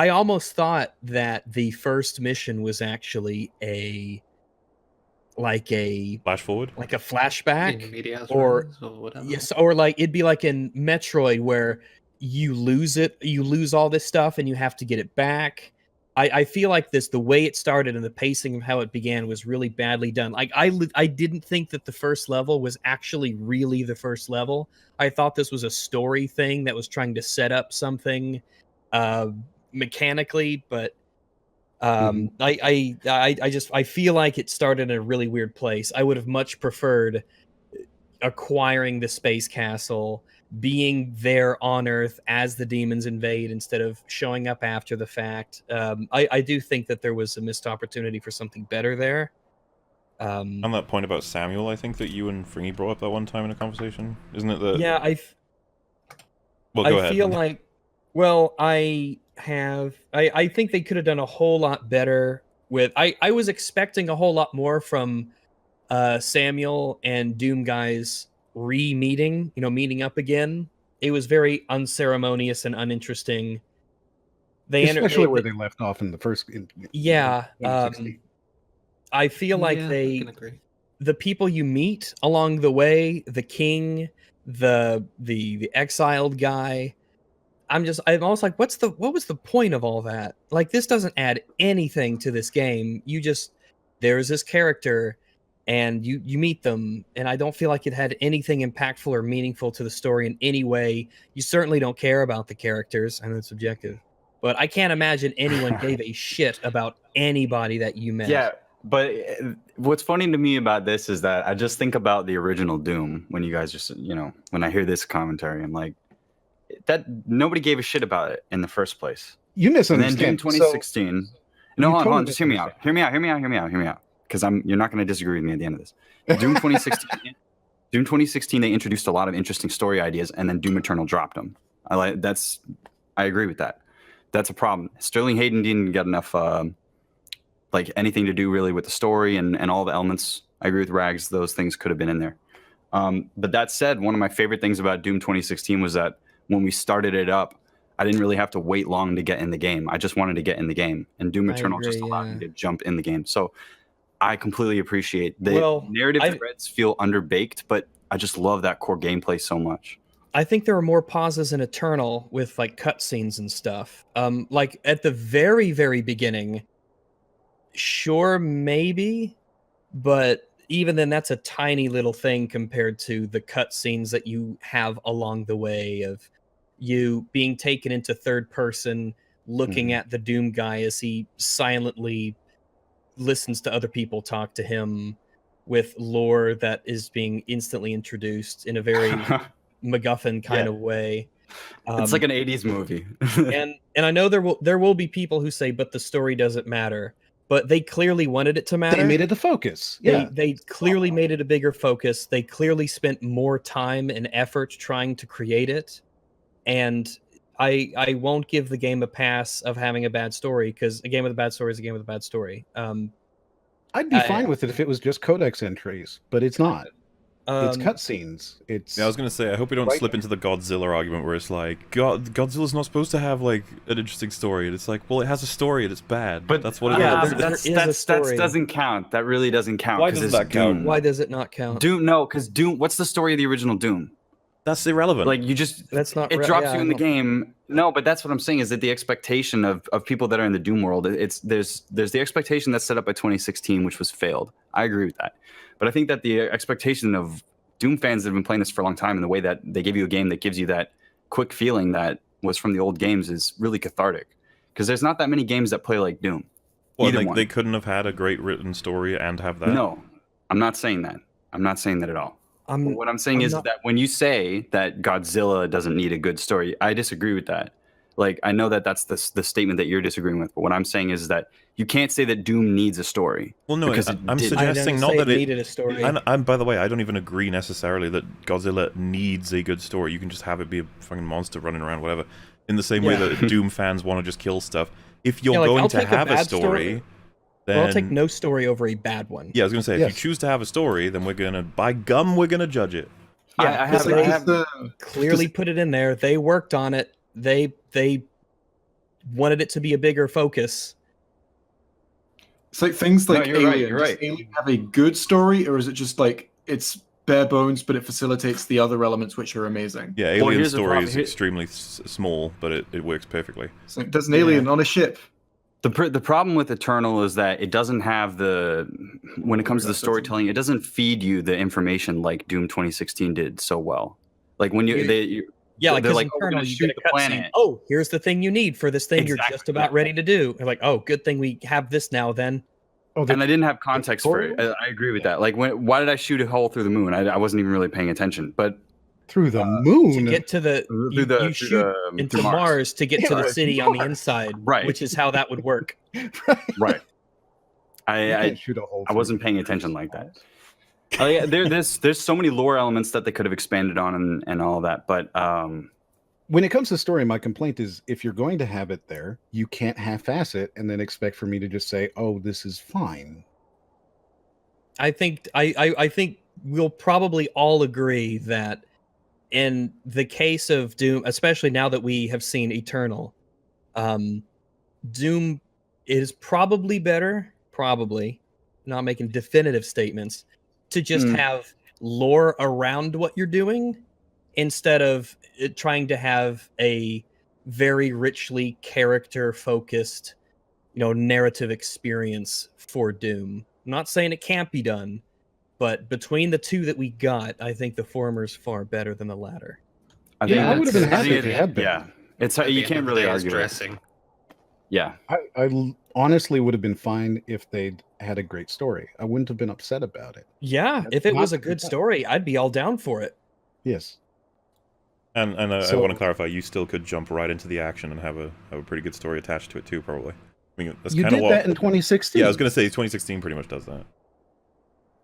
almost thought that the first mission was actually a flash forward, like a flashback, or whatever. Yes, or like it'd be like in Metroid where you lose all this stuff and you have to get it back. I feel like the way it started and the pacing of how it began was really badly done. Like I didn't think that the first level was actually really the first level. I thought this was a story thing that was trying to set up something mechanically, but I feel like it started in a really weird place. I would have much preferred acquiring the space castle, being there on Earth as the demons invade instead of showing up after the fact. I do think that there was a missed opportunity for something better there. On that point about Samuel, I think that you and Fringy brought up that one time in a conversation, isn't it? That yeah, well, go ahead. Feel like, well, I think they could have done a whole lot better with. I was expecting a whole lot more from Samuel and Doom guys meeting up again. It was very unceremonious and uninteresting. Especially where they left off in the first. I feel like the people you meet along the way, the king, the exiled guy, I'm almost like, what was the point of all that? Like, this doesn't add anything to this game. There's this character and you meet them, and I don't feel like it had anything impactful or meaningful to the story in any way. You certainly don't care about the characters. I know it's subjective, but I can't imagine anyone gave a shit about anybody that you met. Yeah, but what's funny to me about this is that I just think about the original Doom when you guys just, when I hear this commentary, I'm like, that nobody gave a shit about it in the first place. You And then misunderstand. Doom 2016. No, You hold on, totally just hear me out. Hear me out. Because you're not going to disagree with me at the end of this. Doom 2016, they introduced a lot of interesting story ideas, and then Doom Eternal dropped them. I agree with that. That's a problem. Sterling Hayden didn't get enough anything to do really with the story and all the elements. I agree with Rags; those things could have been in there. But that said, one of my favorite things about Doom 2016 was that when we started it up, I didn't really have to wait long to get in the game. I just wanted to get in the game, and Doom Eternal just allowed me to jump in the game. So I completely appreciate the narrative threads feel underbaked, but I just love that core gameplay so much. I think there are more pauses in Eternal with like cutscenes and stuff. Like at the very, very beginning, sure, maybe, but even then, that's a tiny little thing compared to the cutscenes that you have along the way of you being taken into third person, looking at the Doom guy as he silently listens to other people talk to him with lore that is being instantly introduced in a very MacGuffin kind of way. It's like an 80s movie. and I know there will be people who say, but the story doesn't matter. But they clearly wanted it to matter. They made it the focus. Yeah. They clearly made it a bigger focus. They clearly spent more time and effort trying to create it. And I won't give the game a pass of having a bad story, because a game with a bad story is a game with a bad story. I'd be fine with it if it was just codex entries, but it's not. It's cutscenes. Yeah, I was gonna say, I hope we don't slip into the Godzilla argument where it's like, Godzilla's not supposed to have like an interesting story, and it's like, well, it has a story and it's bad. But that's what it is. That doesn't count. That really doesn't count. Why does that count? Why does it not count? Doom, no, because Doom. What's the story of the original Doom? That's irrelevant. Like, you just it drops you in the game. No, but that's what I'm saying, is that the expectation of people that are in the Doom world, there's the expectation that's set up by 2016, which was failed. I agree with that. But I think that the expectation of Doom fans that have been playing this for a long time, and the way that they give you a game that gives you that quick feeling that was from the old games, is really cathartic. Because there's not that many games that play like Doom. Well, they couldn't have had a great written story and have that. No, I'm not saying that. I'm not saying that at all. What I'm saying is that when you say that Godzilla doesn't need a good story, I disagree with that. Like, I know that that's the statement that you're disagreeing with, but what I'm saying is that you can't say that Doom needs a story. Well, no, I'm suggesting not that it needed a story. And by the way, I don't even agree necessarily that Godzilla needs a good story. You can just have it be a fucking monster running around, whatever. In the same way that Doom fans want to just kill stuff. If you're going to have a story, then I'll take no story over a bad one. Yeah, I was gonna say, if you choose to have a story, then we're gonna judge it. Yeah, I have clearly put it in there. They worked on it. They wanted it to be a bigger focus. It's like things like Alien. You're right. Does Alien have a good story, or is it just like it's bare bones, but it facilitates the other elements which are amazing? Yeah, Alien's story is extremely small, but it works perfectly. So it does an alien on a ship. The problem with Eternal is that it doesn't have when it comes to the storytelling, it doesn't feed you the information like Doom 2016 did so well. Like when like Eternal, you get a cutscene. Oh, here's the thing you need for this thing you're just about ready to do. You're like, oh, good thing we have this now then. And I didn't have context for it. I agree with that. Like, why did I shoot a hole through the moon? I wasn't even really paying attention. But through the moon, to get to you shoot into Mars to get to the city on the inside, right? Which is how that would work. Right. I wasn't paying attention like that. There's so many lore elements that they could have expanded on and all of that. But when it comes to story, my complaint is, if you're going to have it there, you can't half-ass it and then expect for me to just say, "Oh, this is fine." I think we'll probably all agree that in the case of Doom, especially now that we have seen Eternal, Doom is probably better, not making definitive statements, to just have lore around what you're doing instead of trying to have a very richly character focused, narrative experience for Doom. I'm not saying it can't be done, but between the two that we got, I think the former's far better than the latter. I Yeah, I would have been I think happy if it had been. Yeah, it's At the you end can't of the really day, it's argue it. dressing. Yeah, I honestly would have been fine if they'd had a great story. I wouldn't have been upset about it. Yeah, That's if it not was a the good point. story, I'd be all down for it. Yes. And I So- want to clarify, you still could jump right into the action and have a pretty good story attached to it too, probably. I mean, that's You kind of did what. that in 2016. Yeah, I was going to say 2016 pretty much does that.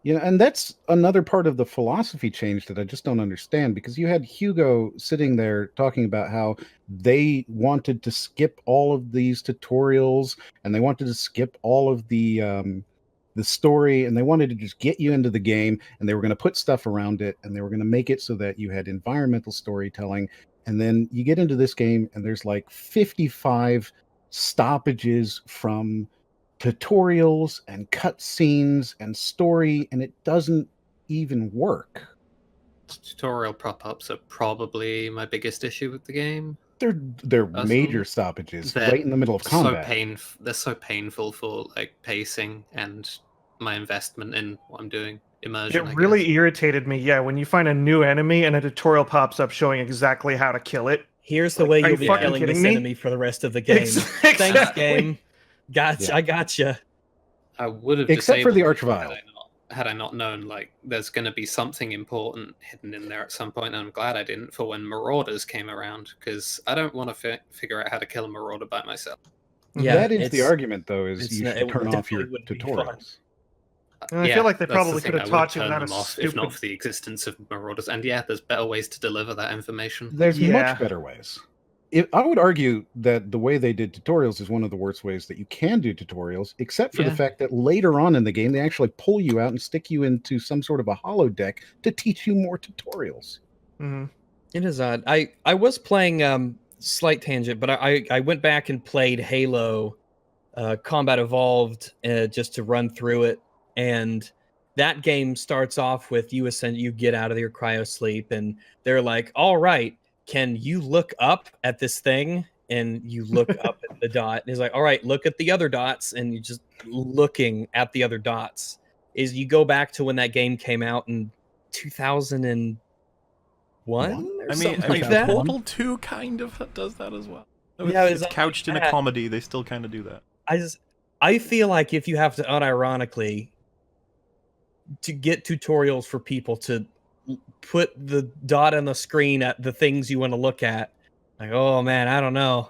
And that's another part of the philosophy change that I just don't understand, because you had Hugo sitting there talking about how they wanted to skip all of these tutorials and they wanted to skip all of the story, and they wanted to just get you into the game, and they were going to put stuff around it, and they were going to make it so that you had environmental storytelling. And then you get into this game and there's like 55 stoppages from tutorials and cutscenes and story, and it doesn't even work. Tutorial prop-ups are probably my biggest issue with the game. They're Personally, major stoppages they're right in the middle of combat. They're so painful for like pacing and my investment in what I'm doing. Immersion. It really irritated me. Yeah, when you find a new enemy and a tutorial pops up showing exactly how to kill it. Here's the Like, way are you'll you be fucking killing kidding this me? enemy for the rest of the game. Exactly. Thanks, game. Gotcha. Yeah. I gotcha. I would have Except for the disabled it Archvile. had I not known like there's going to be something important hidden in there at some point, and I'm glad I didn't for when Marauders came around, because I don't want to figure out how to kill a Marauder by myself. Yeah, that is the it's- argument, though, is it's you not- should it turn off your definitely wouldn't be fun. tutorials. And I feel like they that's probably the thing, could have I taught you turn without a them off if not stupid. for the existence of Marauders. And yeah, there's better ways to deliver that information. There's Yeah. much better ways. I would argue that the way they did tutorials is one of the worst ways that you can do tutorials, except for the Yeah. fact that later on in the game, they actually pull you out and stick you into some sort of a holodeck to teach you more tutorials. Mhm. It is odd. I was playing slight tangent, but I went back and played Halo Combat Evolved just to run through it, and that game starts off with you get out of your cryo sleep, and they're like, all right, can you look up at this thing? And you look up at the dot, and he's like, all right, look at the other dots, and you're just looking at the other dots. Is you go back to when that game came out in 2001 or I something mean, like that. Portal 2 kind of does that as well. Yeah, It's it's couched in a that. comedy. They still kind of do that. I feel like if you have to unironically to get tutorials for people to put the dot on the screen at the things you want to look at, like, oh man, I don't know.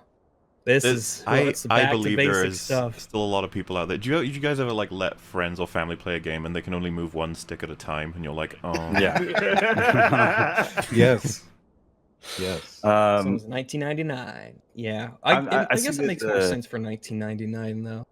This is that's I back to believe there basic is stuff. still a lot of people out there. Do you guys ever like let friends or family play a game and they can only move one stick at a time, and you're like, oh yeah. Yes. Yes. So it was 1999. Yeah, I see guess it that makes more sense for 1999 though.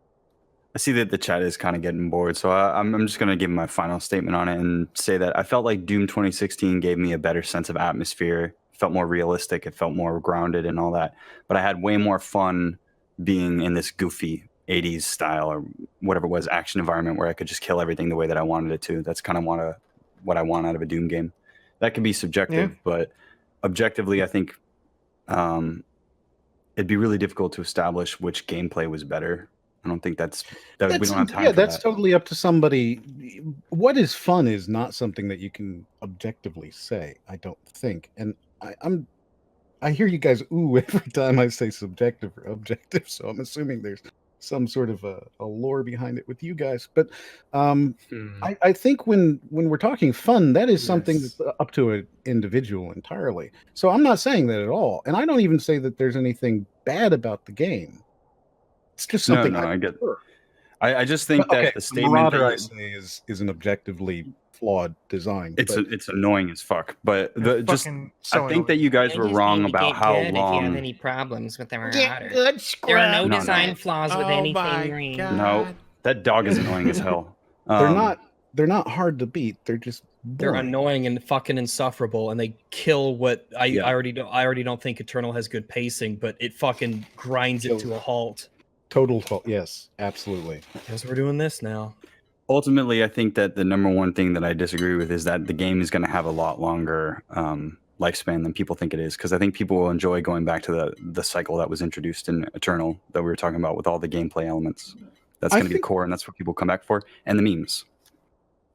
I see that the chat is kind of getting bored, so I'm just going to give my final statement on it and say that I felt like Doom 2016 gave me a better sense of atmosphere. It felt more realistic. It felt more grounded and all that. But I had way more fun being in this goofy 80s style or whatever it was, action environment where I could just kill everything the way that I wanted it to. That's kind of what I want out of a Doom game. That could be subjective, but objectively, I think it'd be really difficult to establish which gameplay was better. I don't think we don't have time for that's that. totally up to somebody. What is fun is not something that you can objectively say, I don't think. And I hear you guys ooh every time I say subjective or objective, so I'm assuming there's some sort of a lore behind it with you guys. But I think when we're talking fun, that is something that's up to an individual entirely. So I'm not saying that at all. And I don't even say that there's anything bad about the game. It's just something I get. prefer. I just think But, that the statement Marauder, I that say, is an objectively flawed design. it's but it's annoying as fuck. But It's just fucking so I think that you guys were wrong about how If you have long. any problems with the Get Marauder. good, There are no No, no. design flaws with Oh anything my green. God. No, that dog is annoying as hell. they're not hard to beat. They're just They're boring. annoying and fucking insufferable, and they kill what I Yeah. already don't think Eternal has good pacing, but it fucking grinds it to a halt. Total fault. Yes, absolutely. Because we're doing this now. Ultimately, I think that the number one thing that I disagree with is that the game is going to have a lot longer lifespan than people think it is, because I think people will enjoy going back to the cycle that was introduced in Eternal that we were talking about with all the gameplay elements. That's going to be the core, and that's what people come back for, and the memes.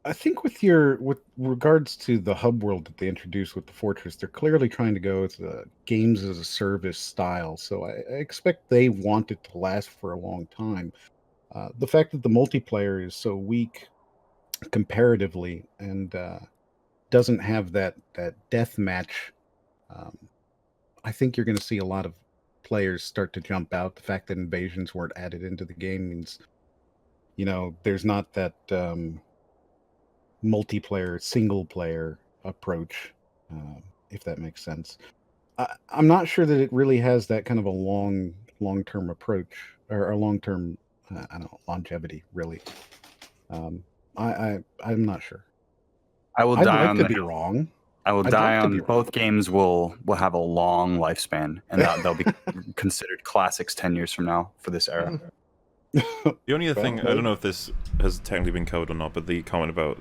I think with regards to the hub world that they introduced with the Fortress, they're clearly trying to go with the games as a service style. So I expect they want it to last for a long time. The fact that the multiplayer is so weak comparatively and doesn't have that death match, I think you're going to see a lot of players start to jump out. The fact that invasions weren't added into the game means, there's not that multiplayer, single player approach, if that makes sense. I'm not sure that it really has that kind of a long-term approach or a long-term, I don't know, longevity, really. I'm not sure. I will I'd die like on to the be hill. wrong. I will I'd die like to on be wrong. both games will have a long lifespan, and they'll be considered classics 10 years from now for this era. The only other thing, I Well, don't know if this has technically been covered or not, but the comment about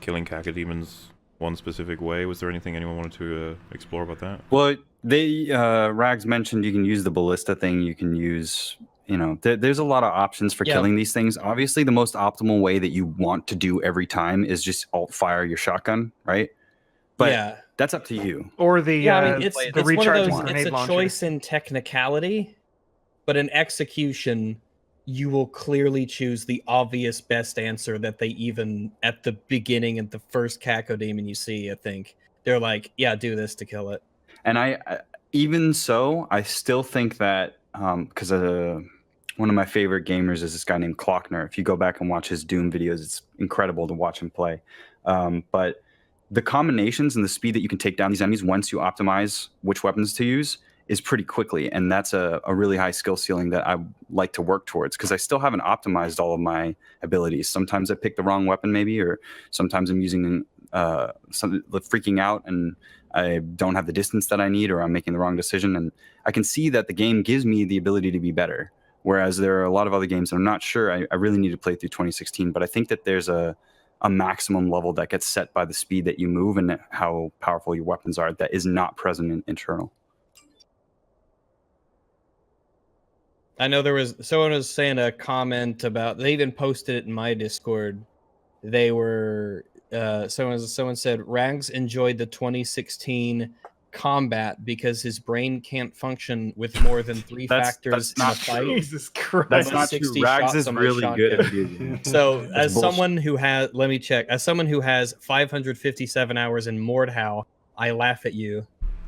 killing cacodemons one specific way, was there anything anyone wanted to explore about that? Well, Rags mentioned you can use the ballista thing. You can use, there's a lot of options for Yeah. killing these things. Obviously, the most optimal way that you want to do every time is just alt fire your shotgun, right? But yeah. that's up to you. Or the Yeah, I mean, it's the one of recharging those. It's grenade a launcher. choice in technicality, but in execution, you will clearly choose the obvious best answer that they even at the beginning at the first cacodemon you see. I think they're like, "Yeah, do this to kill it." And I even so, I still think that because one of my favorite gamers is this guy named Clockner. If you go back and watch his Doom videos, it's incredible to watch him play. But the combinations and the speed that you can take down these enemies once you optimize which weapons to use is pretty quickly, and that's a really high skill ceiling that I like to work towards, because I still haven't optimized all of my abilities. Sometimes I pick the wrong weapon, maybe, or sometimes I'm using freaking out and I don't have the distance that I need, or I'm making the wrong decision. And I can see that the game gives me the ability to be better, whereas there are a lot of other games that I'm not sure. I really need to play through 2016, but I think that there's a maximum level that gets set by the speed that you move and how powerful your weapons are that is not present in Eternal. I know there was someone was saying a comment about, they even posted it in my Discord. They were someone said Rags enjoyed the 2016 combat because his brain can't function with more than three factors in a fight. Jesus Christ. That's not 60 true. Rags shots is on my really good at shotgun. video games. So, That's as bullshit. someone who has, let me check, as someone who has 557 hours in Mordhau, I laugh at you.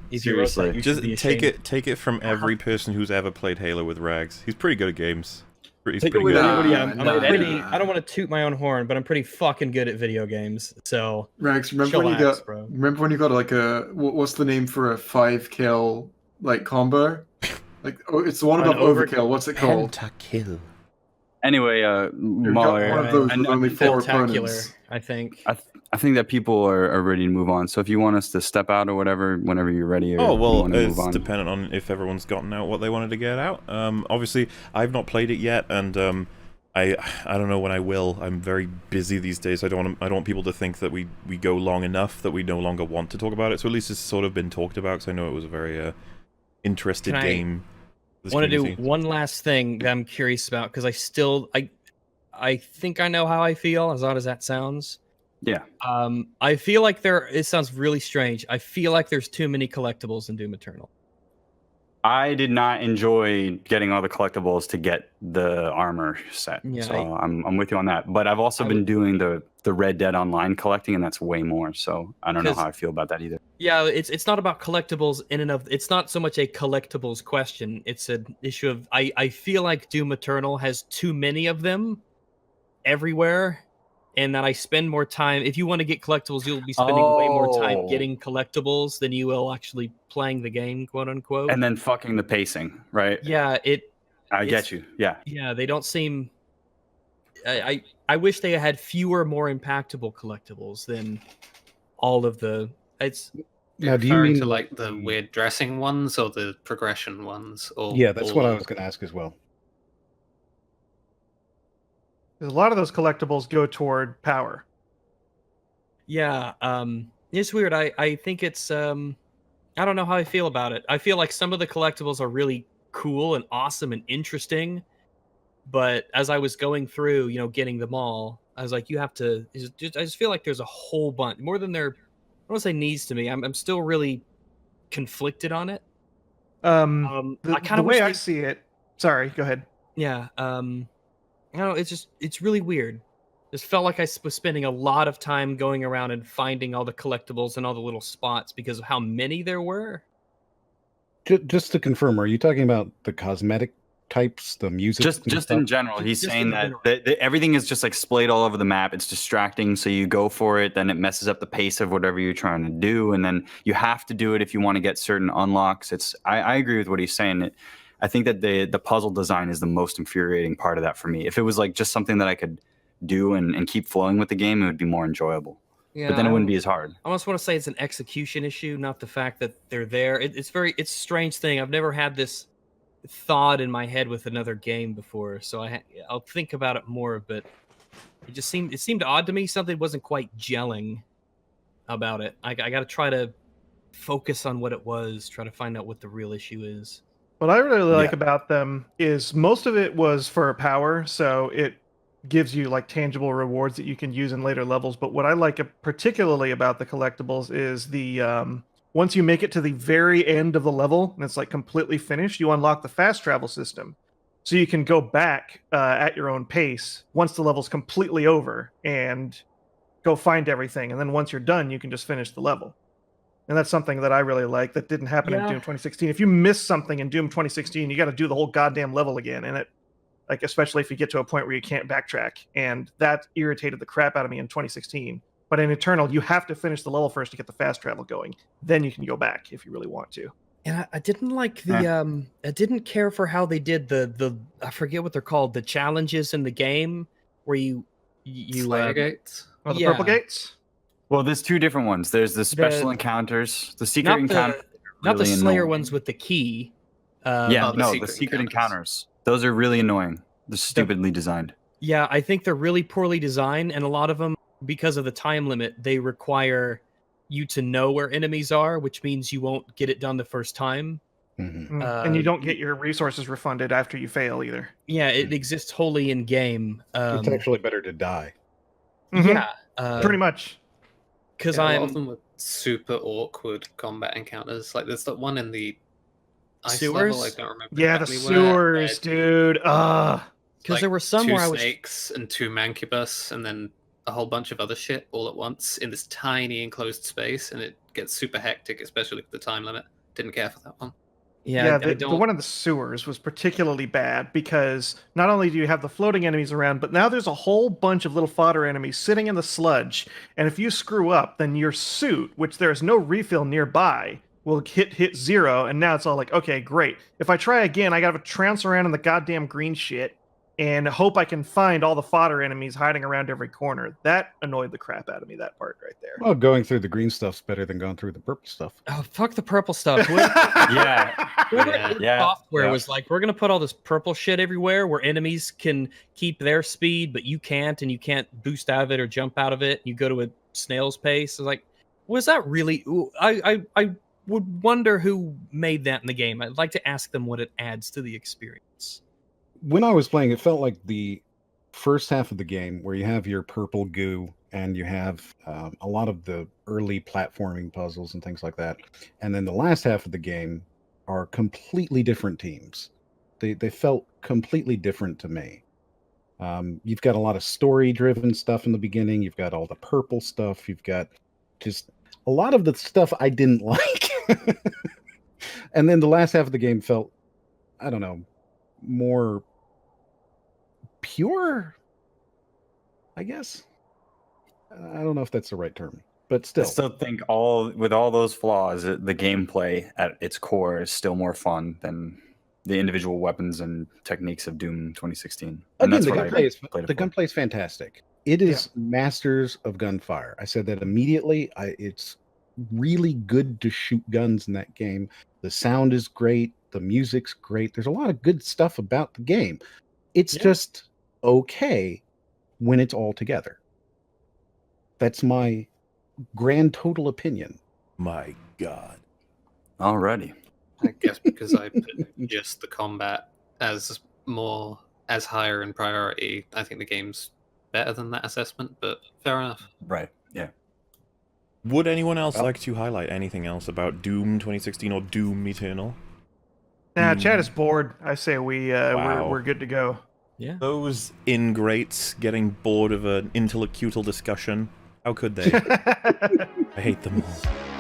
If you wrote that, Seriously. you Just should be take ashamed. it from every person who's ever played Halo with Rags. He's pretty good at games. He's Take it pretty with good. everybody. Yeah, Nah, I'm pretty. nah. I don't want to toot my own horn, but I'm pretty fucking good at video games. So Rex, remember when you chillax, got bro. like a what's the name for a 5-kill like combo? Like it's the one An above overkill. What's it called? Pentakill. Anyway, You got Mahler, one of those I- with I- only 4 Spectacular, opponents. I think. I think that people are ready to move on. So if you want us to step out or whatever, whenever you're ready, or Oh you well, want to move it's on. dependent on if everyone's gotten out what they wanted to get out. Obviously, I've not played it yet, and I don't know when I will. I'm very busy these days. I don't want people to think that we go long enough that we no longer want to talk about it. So at least it's sort of been talked about, because I know it was a very interested Can I- game. Want to do one last thing that I'm curious about, because I think I know how I feel, as odd as that sounds. Yeah. I feel like it sounds really strange. I feel like there's too many collectibles in Doom Eternal. I did not enjoy getting all the collectibles to get the armor set. Yeah, So I'm with you on that. But I've also been doing the Red Dead Online collecting, and that's way more. So I don't know 'Cause- how I feel about that either. Yeah, it's not about collectibles in and of. It's not so much a collectibles question. It's an issue of I feel like Doom Eternal has too many of them everywhere, and that I spend more time. If you want to get collectibles, you'll be spending way more time Oh. getting collectibles than you will actually playing the game, quote unquote. And then fucking the pacing, right? yeah, I it's- get you. Yeah. yeah, they don't seem. I wish they had fewer, more impactable collectibles than all of the. It's Now, do you referring mean to like the weird dressing ones or the progression ones? Or Yeah, that's all what I of was going to ask as well. A lot of those collectibles go toward power. yeah. It's weird. I think it's I don't know how I feel about it. I feel like some of the collectibles are really cool and awesome and interesting, but as I was going through, getting them all, I was like, you have to. I just feel like there's a whole bunch more than there. I don't want to say needs to me. I'm still really conflicted on it. I kind The of wish way I they, see it. Sorry, go ahead. yeah. I don't know. It's really weird. Just felt like I was spending a lot of time going around and finding all the collectibles and all the little spots because of how many there were. Just to confirm, are you talking about the cosmetic types, the music? Just in general, he's Just saying in that general. everything is just like splayed all over the map. It's distracting, so you go for it, then it messes up the pace of whatever you're trying to do, and then you have to do it if you want to get certain unlocks. I agree with what he's saying. I think that the puzzle design is the most infuriating part of that for me. If it was like just something that I could do and keep flowing with the game, it would be more enjoyable. Yeah, But then it wouldn't be as hard. I almost want to say it's an execution issue, not the fact that they're there. It's a strange thing. I've never had this thought in my head with another game before, so I'll think about it more. But it seemed odd to me. Something wasn't quite gelling about it. I got to try to focus on what it was, try to find out what the real issue is. What I really like Yeah. about them is most of it was for power, so it gives you like tangible rewards that you can use in later levels. But what I like particularly about the collectibles is the once you make it to the very end of the level and it's like completely finished, you unlock the fast travel system, so you can go back at your own pace once the level's completely over and go find everything. And then once you're done, you can just finish the level. And that's something that I really like that didn't happen in Yeah. Doom 2016. If you miss something in Doom 2016, you got to do the whole goddamn level again. And it, like, especially if you get to a point where you can't backtrack. And that irritated the crap out of me in 2016. But in Eternal, you have to finish the level first to get the fast travel going. Then you can go back if you really want to. And I didn't like the I didn't care for how they did the I forget what they're called, the challenges in the game where you Slayer gates. Oh, the Yeah. purple gates? Well, there's two different ones. There's the special encounters, the secret not encounters. not the really Slayer annoying. ones with the key. Yeah, Oh, the no, secret the secret encounters. encounters. Those are really annoying. They're stupidly designed. Yeah, I think they're really poorly designed, and a lot of them, because of the time limit, they require you to know where enemies are, which means you won't get it done the first time. Mhm. And you don't get your resources refunded after you fail either. Yeah, it exists wholly in game. It's actually better to die. Mhm. Yeah, Pretty much. because Yeah, a lot of I'm them were super awkward combat encounters. Like there's that one in the ice Sewers? level. I don't remember. Yeah, the exactly where, sewers, dude. because like there were some two where I was snakes and two mancubus, and then a whole bunch of other shit all at once in this tiny enclosed space, and it gets super hectic, especially with the time limit. Didn't care for that one. yeah, I the don't. one in the sewers was particularly bad because not only do you have the floating enemies around, but now there's a whole bunch of little fodder enemies sitting in the sludge. And if you screw up, then your suit, which there's no refill nearby, will hit zero. And now it's all like, okay, great. If I try again, I gotta trounce around in the goddamn green shit and hope I can find all the fodder enemies hiding around every corner. That annoyed the crap out of me, that part right there. Well, going through the green stuff's better than going through the purple stuff. Oh, fuck the purple stuff. Yeah. Whoever Yeah, did yeah, software yeah. was like, we're gonna put all this purple shit everywhere where enemies can keep their speed, but you can't, and you can't boost out of it or jump out of it. You go to a snail's pace. I was like, was that really? Ooh, I would wonder who made that in the game. I'd like to ask them what it adds to the experience. When I was playing, it felt like the first half of the game where you have your purple goo and you have a lot of the early platforming puzzles and things like that. And then the last half of the game are completely different teams. They felt completely different to me. You've got a lot of story-driven stuff in the beginning. You've got all the purple stuff. You've got just a lot of the stuff I didn't like. And then the last half of the game felt, I don't know, more pure, I guess. I don't know if that's the right term, but I still. still think with all those flaws, the gameplay at its core is still more fun than the individual weapons and techniques of Doom 2016. And Again, that's the what I gunplay is played it the for. gunplay is fantastic. It is masters of gunfire. I said that immediately. It's really good to shoot guns in that game. The sound is great. The music's great. There's a lot of good stuff about the game. It's just okay when it's all together. That's my grand total opinion. My God. Alrighty. I guess because I put just the combat as higher in priority, I think the game's better than that assessment, but fair enough. Right. Yeah. Would anyone else Well- like to highlight anything else about Doom 2016 or Doom Eternal? Nah, Chad is bored. I say we're good to go. Yeah. Those ingrates getting bored of an intellectual discussion. How could they? I hate them all.